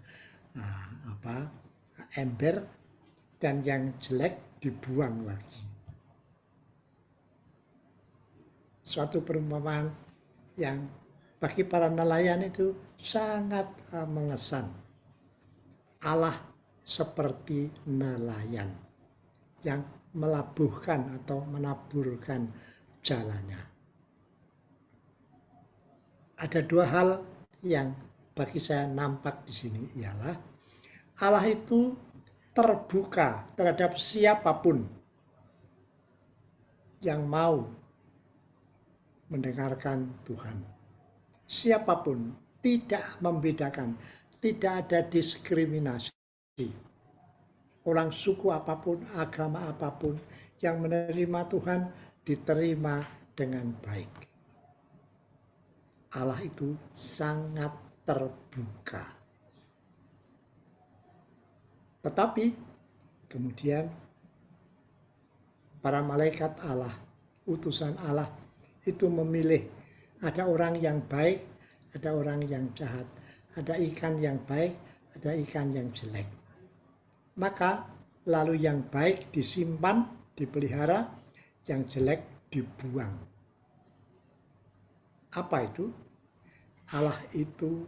ember, dan yang jelek dibuang lagi. Suatu perumpamaan yang bagi para nelayan itu sangat mengesan. Allah seperti nelayan yang melabuhkan atau menaburkan jalannya. Ada dua hal yang bagi saya nampak di sini, ialah Allah itu terbuka terhadap siapapun yang mau mendengarkan Tuhan. Siapapun, tidak membedakan, tidak ada diskriminasi. Orang suku apapun, agama apapun yang menerima Tuhan diterima dengan baik. Allah itu sangat terbuka. Tetapi kemudian para malaikat Allah, utusan Allah itu memilih, ada orang yang baik, ada orang yang jahat, ada ikan yang baik, ada ikan yang jelek. Maka lalu yang baik disimpan, dipelihara, yang jelek dibuang. Apa itu? Allah itu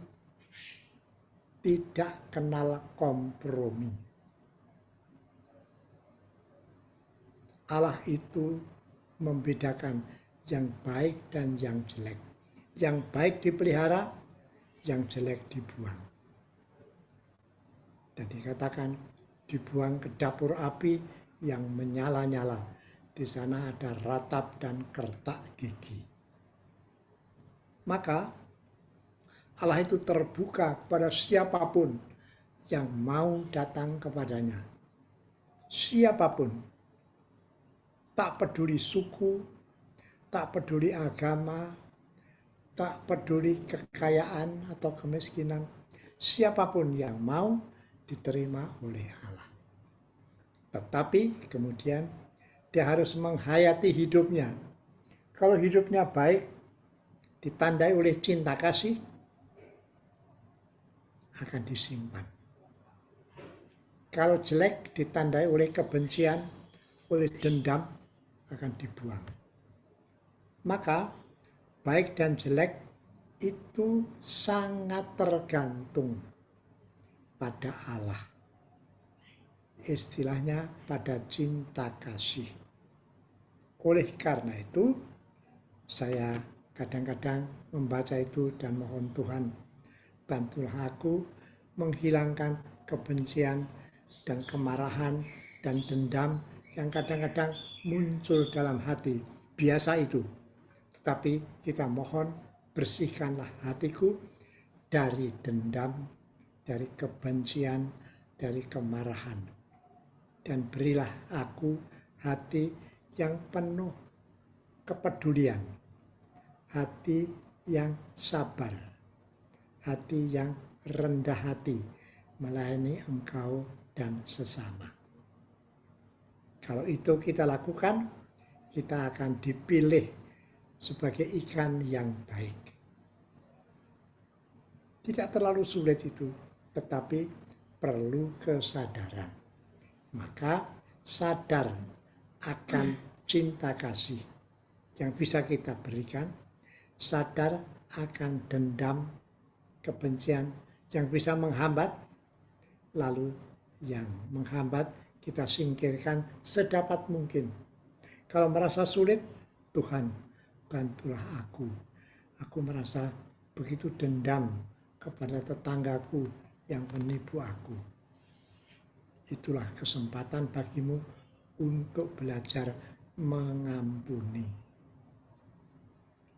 tidak kenal kompromi. Allah itu membedakan yang baik dan yang jelek. Yang baik dipelihara, yang jelek dibuang. Dan dikatakan dibuang ke dapur api yang menyala-nyala. Di sana ada ratap dan kertak gigi. Maka Allah itu terbuka kepada siapapun yang mau datang kepadanya. Siapapun, tak peduli suku, tak peduli agama, tak peduli kekayaan atau kemiskinan, siapapun yang mau diterima oleh Allah. Tetapi kemudian dia harus menghayati hidupnya. Kalau hidupnya baik, ditandai oleh cinta kasih, akan disimpan. Kalau jelek ditandai oleh kebencian, oleh dendam, akan dibuang. Maka baik dan jelek itu sangat tergantung pada Allah. Istilahnya pada cinta kasih. Oleh karena itu, saya kadang-kadang membaca itu dan mohon Tuhan, bantulah aku menghilangkan kebencian dan kemarahan dan dendam yang kadang-kadang muncul dalam hati. Biasa itu. Tetapi kita mohon, bersihkanlah hatiku dari dendam, dari kebencian, dari kemarahan. Dan berilah aku hati yang penuh kepedulian, hati yang sabar, hati yang rendah hati, melayani engkau dan sesama. Kalau itu kita lakukan, kita akan dipilih sebagai ikan yang baik. Tidak terlalu sulit itu, tetapi perlu kesadaran. Maka sadar akan cinta kasih yang bisa kita berikan, sadar akan dendam, kebencian yang bisa menghambat, lalu yang menghambat kita singkirkan sedapat mungkin. Kalau merasa sulit, Tuhan bantulah aku. Aku merasa begitu dendam kepada tetanggaku yang menipu aku. Itulah kesempatan bagimu untuk belajar mengampuni.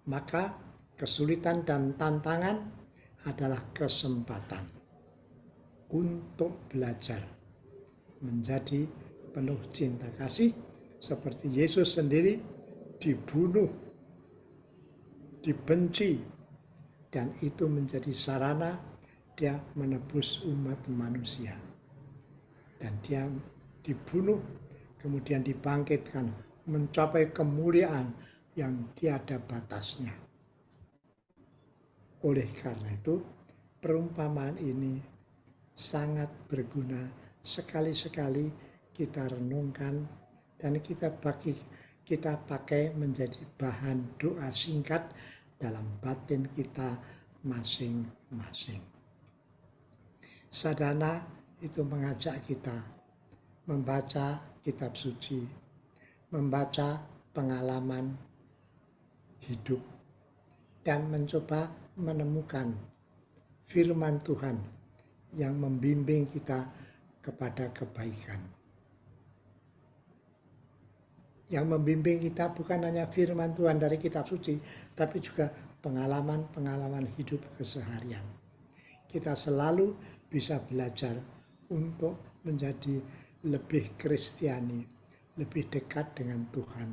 Maka kesulitan dan tantangan adalah kesempatan untuk belajar menjadi penuh cinta kasih seperti Yesus sendiri dibunuh, dibenci, dan itu menjadi sarana dia menebus umat manusia. Dan dia dibunuh, kemudian dibangkitkan, mencapai kemuliaan yang tiada batasnya. Oleh karena itu, perumpamaan ini sangat berguna. Sekali-sekali kita renungkan dan kita pakai menjadi bahan doa singkat dalam batin kita masing-masing. Sadhana itu mengajak kita membaca kitab suci, membaca pengalaman hidup, dan mencoba menemukan firman Tuhan yang membimbing kita kepada kebaikan. Yang membimbing kita bukan hanya firman Tuhan dari kitab suci, tapi juga pengalaman-pengalaman hidup keseharian. Kita selalu bisa belajar untuk menjadi lebih Kristiani, lebih dekat dengan Tuhan.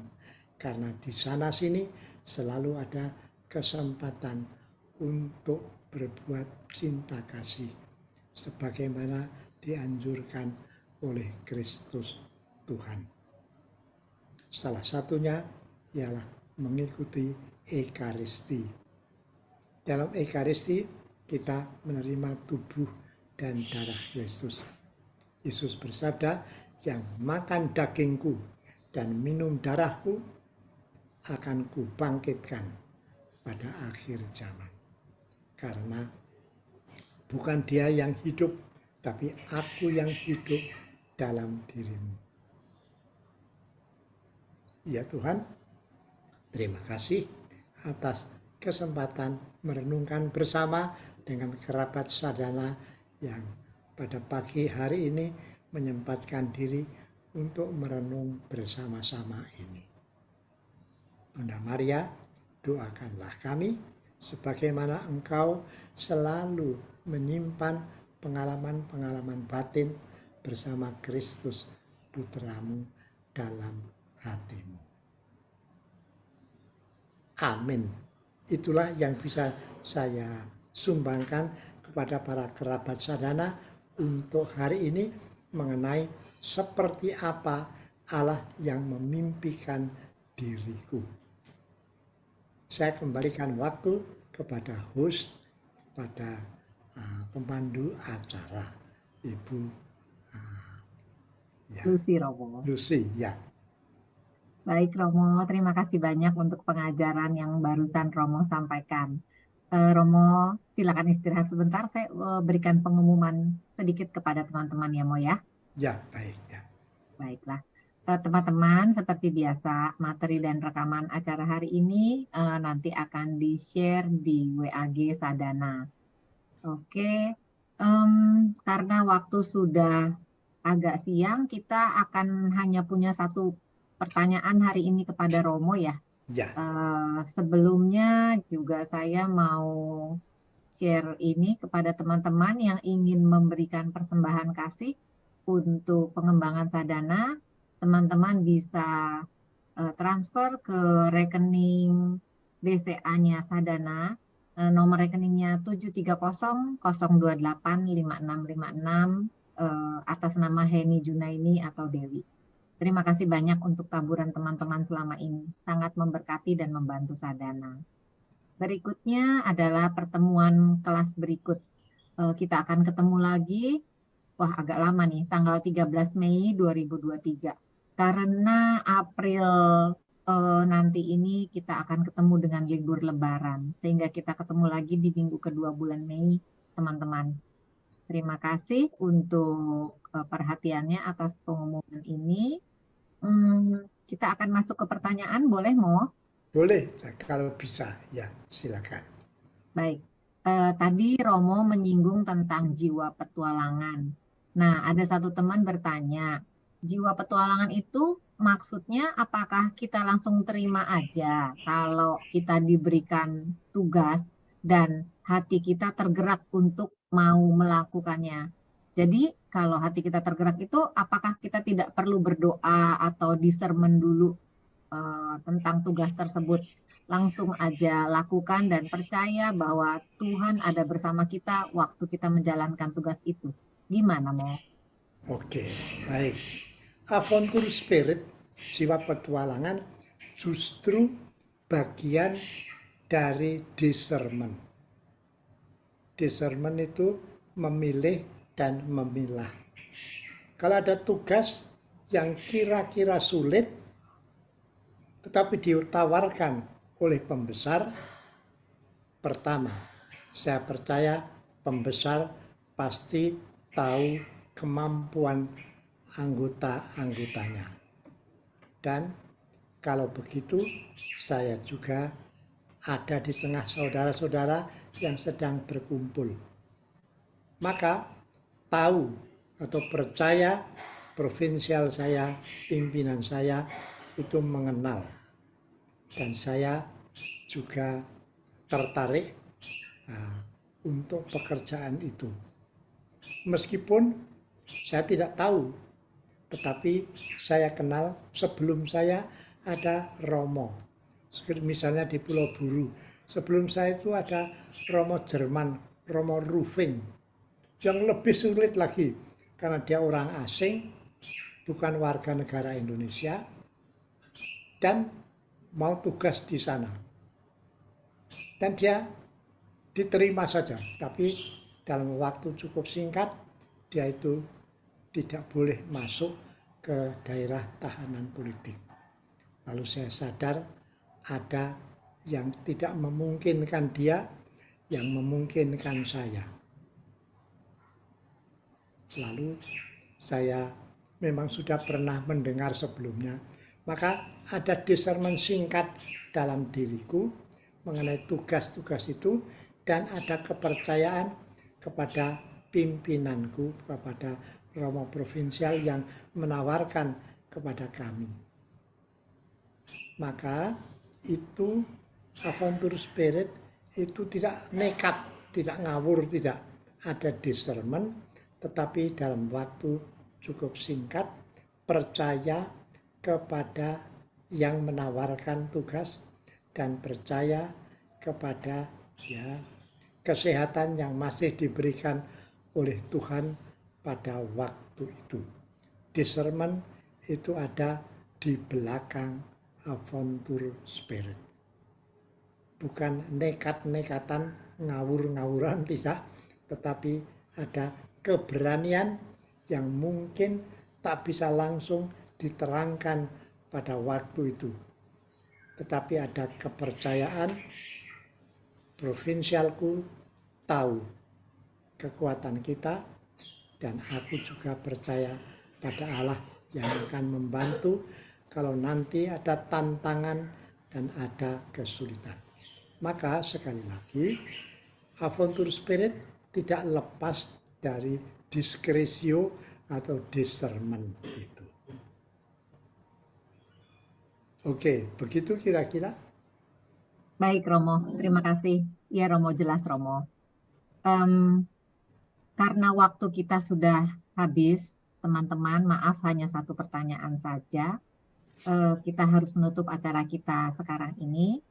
Karena di sana sini selalu ada kesempatan untuk berbuat cinta kasih, sebagaimana dianjurkan oleh Kristus Tuhan. Salah satunya ialah mengikuti Ekaristi. Dalam Ekaristi kita menerima tubuh dan darah Kristus. Yesus bersabda, yang makan dagingku dan minum darahku akan kubangkitkan pada akhir zaman. Karena bukan dia yang hidup, tapi aku yang hidup dalam dirimu. Ya Tuhan, terima kasih atas kesempatan merenungkan bersama dengan kerabat sadhana yang pada pagi hari ini menyempatkan diri untuk merenung bersama-sama ini. Bunda Maria, doakanlah kami sebagaimana Engkau selalu menyimpan pengalaman-pengalaman batin bersama Kristus Putramu dalam hatimu. Amin. Itulah yang bisa saya sumbangkan kepada para kerabat sadhana untuk hari ini mengenai seperti apa Allah yang memimpikan diriku. Saya kembalikan waktu kepada host, kepada pemandu acara, Ibu Lucy Romo. Lucy, ya. Baik Romo, terima kasih banyak untuk pengajaran yang barusan Romo sampaikan. Romo, silakan istirahat sebentar. Saya berikan pengumuman sedikit kepada teman-teman ya, Mo ya. Ya, baik ya. Baiklah. Teman-teman, seperti biasa, materi dan rekaman acara hari ini nanti akan di-share di WAG Sadhana. Oke, karena waktu sudah agak siang, kita akan hanya punya satu pertanyaan hari ini kepada Romo ya. Ya. Sebelumnya juga saya mau share ini kepada teman-teman yang ingin memberikan persembahan kasih untuk pengembangan sadhana. Teman-teman bisa transfer ke rekening BCA-nya Sadhana. Nomor rekeningnya 730-028-5656 atas nama Heni Junaini atau Dewi. Terima kasih banyak untuk taburan teman-teman selama ini. Sangat memberkati dan membantu Sadana. Berikutnya adalah pertemuan kelas berikut. Kita akan ketemu lagi, wah agak lama nih, tanggal 13 Mei 2023. Karena April nanti ini kita akan ketemu dengan libur Lebaran, sehingga kita ketemu lagi di minggu kedua bulan Mei, teman-teman. Terima kasih untuk perhatiannya atas pengumuman ini. Kita akan masuk ke pertanyaan, boleh Mo? Boleh, kalau bisa, ya silakan. Baik, tadi Romo menyinggung tentang jiwa petualangan. Nah, ada satu teman bertanya, jiwa petualangan itu maksudnya apakah kita langsung terima aja kalau kita diberikan tugas dan hati kita tergerak untuk mau melakukannya. Jadi, kalau hati kita tergerak itu, apakah kita tidak perlu berdoa atau discernment dulu tentang tugas tersebut? Langsung aja lakukan dan percaya bahwa Tuhan ada bersama kita waktu kita menjalankan tugas itu. Gimana, Mo? Oke, baik. Adventure spirit, jiwa petualangan, justru bagian dari discernment. Discernment itu memilih dan memilah. Kalau ada tugas yang kira-kira sulit, tetapi ditawarkan oleh pembesar, pertama, saya percaya pembesar pasti tahu kemampuan anggota-anggotanya. Dan kalau begitu, saya juga ada di tengah saudara-saudara yang sedang berkumpul. Maka tahu atau percaya provinsial saya, pimpinan saya itu mengenal. Dan saya juga tertarik untuk pekerjaan itu. Meskipun saya tidak tahu, tetapi saya kenal sebelum saya ada Romo. Misalnya di Pulau Buru, sebelum saya itu ada Romo Jerman, Romo Roofing, yang lebih sulit lagi karena dia orang asing, bukan warga negara Indonesia, dan mau tugas di sana. Dan dia diterima saja, tapi dalam waktu cukup singkat, dia itu tidak boleh masuk ke daerah tahanan politik. Lalu saya sadar ada yang tidak memungkinkan dia, yang memungkinkan saya. Lalu saya memang sudah pernah mendengar sebelumnya, maka ada discernment singkat dalam diriku mengenai tugas-tugas itu, dan ada kepercayaan kepada pimpinanku, kepada Romo Provinsial yang menawarkan kepada kami. Maka itu adventure spirit itu tidak nekat, tidak ngawur, tidak ada discernment, tetapi dalam waktu cukup singkat percaya kepada yang menawarkan tugas dan percaya kepada kesehatan yang masih diberikan oleh Tuhan pada waktu itu. Discernment itu ada di belakang adventure spirit. Bukan nekat-nekatan, ngawur-ngawuran, tidak, tetapi ada keberanian yang mungkin tak bisa langsung diterangkan pada waktu itu. Tetapi ada kepercayaan, provinsialku tahu kekuatan kita, dan aku juga percaya pada Allah yang akan membantu kalau nanti ada tantangan dan ada kesulitan. Maka sekali lagi, adventure spirit tidak lepas dari diskresio atau discernment itu. Oke, begitu kira-kira. Baik Romo, terima kasih. Ya Romo, jelas Romo. Karena waktu kita sudah habis, teman-teman, maaf hanya satu pertanyaan saja. Kita harus menutup acara kita sekarang ini.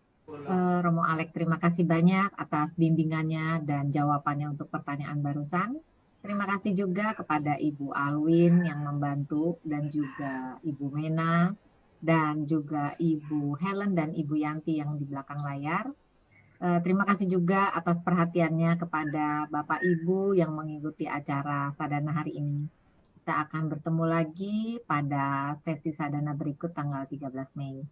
Romo Alek, terima kasih banyak atas bimbingannya dan jawabannya untuk pertanyaan barusan. Terima kasih juga kepada Ibu Alwin yang membantu dan juga Ibu Mena dan juga Ibu Helen dan Ibu Yanti yang di belakang layar. Terima kasih juga atas perhatiannya kepada Bapak Ibu yang mengikuti acara Sadana hari ini. Kita akan bertemu lagi pada sesi Sadana berikut tanggal 13 Mei.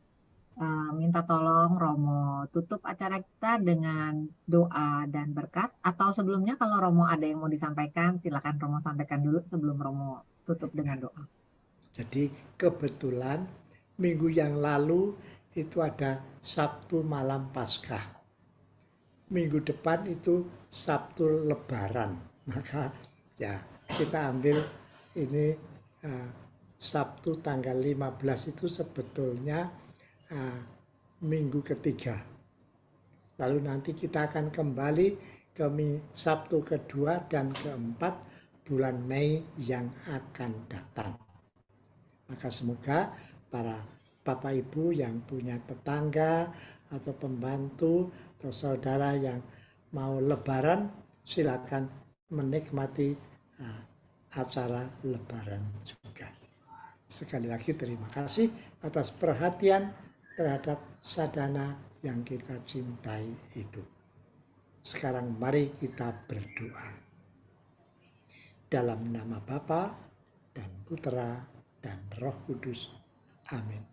Minta tolong Romo tutup acara kita dengan doa dan berkat, atau sebelumnya kalau Romo ada yang mau disampaikan, silakan Romo sampaikan dulu sebelum Romo tutup dengan doa. Jadi kebetulan minggu yang lalu itu ada Sabtu malam Paskah. Minggu depan itu Sabtu Lebaran. Maka ya kita ambil ini Sabtu tanggal 15 itu sebetulnya minggu ketiga. Lalu nanti kita akan kembali ke Sabtu kedua dan keempat bulan Mei yang akan datang. Maka semoga para Bapak Ibu yang punya tetangga atau pembantu atau saudara yang mau lebaran, silakan menikmati acara lebaran juga. Sekali lagi terima kasih atas perhatian terhadap sadana yang kita cintai itu. Sekarang mari kita berdoa. Dalam nama Bapa dan Putra dan Roh Kudus. Amin.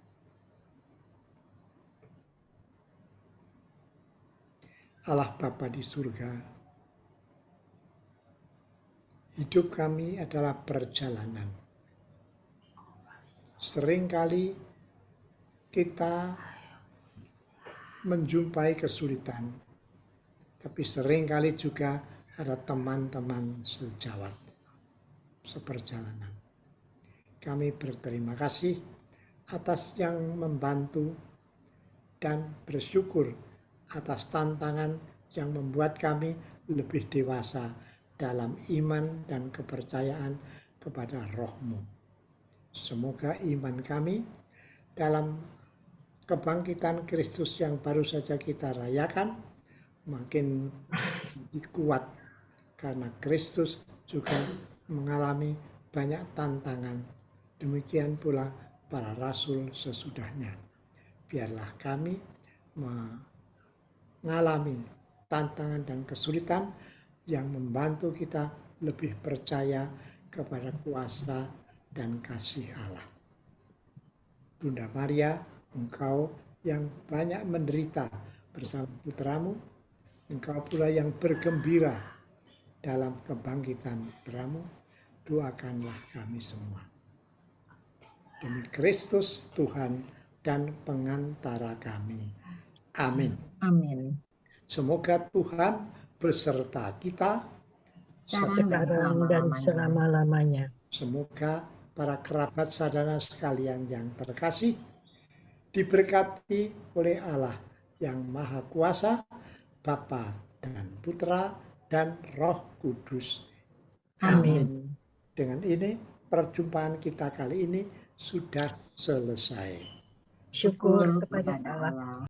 Allah Bapa di surga, hidup kami adalah perjalanan. Seringkali kita menjumpai kesulitan, tapi seringkali juga ada teman-teman sejawat seperjalanan. Kami berterima kasih atas yang membantu dan bersyukur atas tantangan yang membuat kami lebih dewasa dalam iman dan kepercayaan kepada Roh-Mu. Semoga iman kami dalam kebangkitan Kristus yang baru saja kita rayakan makin kuat, karena Kristus juga mengalami banyak tantangan. Demikian pula para rasul sesudahnya. Biarlah kami mengalami tantangan dan kesulitan yang membantu kita lebih percaya kepada kuasa dan kasih Allah. Bunda Maria, Engkau yang banyak menderita bersama putramu, Engkau pula yang bergembira dalam kebangkitan putramu, doakanlah kami semua. Demi Kristus Tuhan dan pengantara kami. Amin. Amin. Semoga Tuhan beserta kita Sekarang dan selama-lamanya. Semoga para kerabat sadana sekalian yang terkasih diberkati oleh Allah yang Maha Kuasa, Bapa dan Putra dan Roh Kudus. Amin. Dengan ini perjumpaan kita kali ini sudah selesai. Syukur kepada Allah.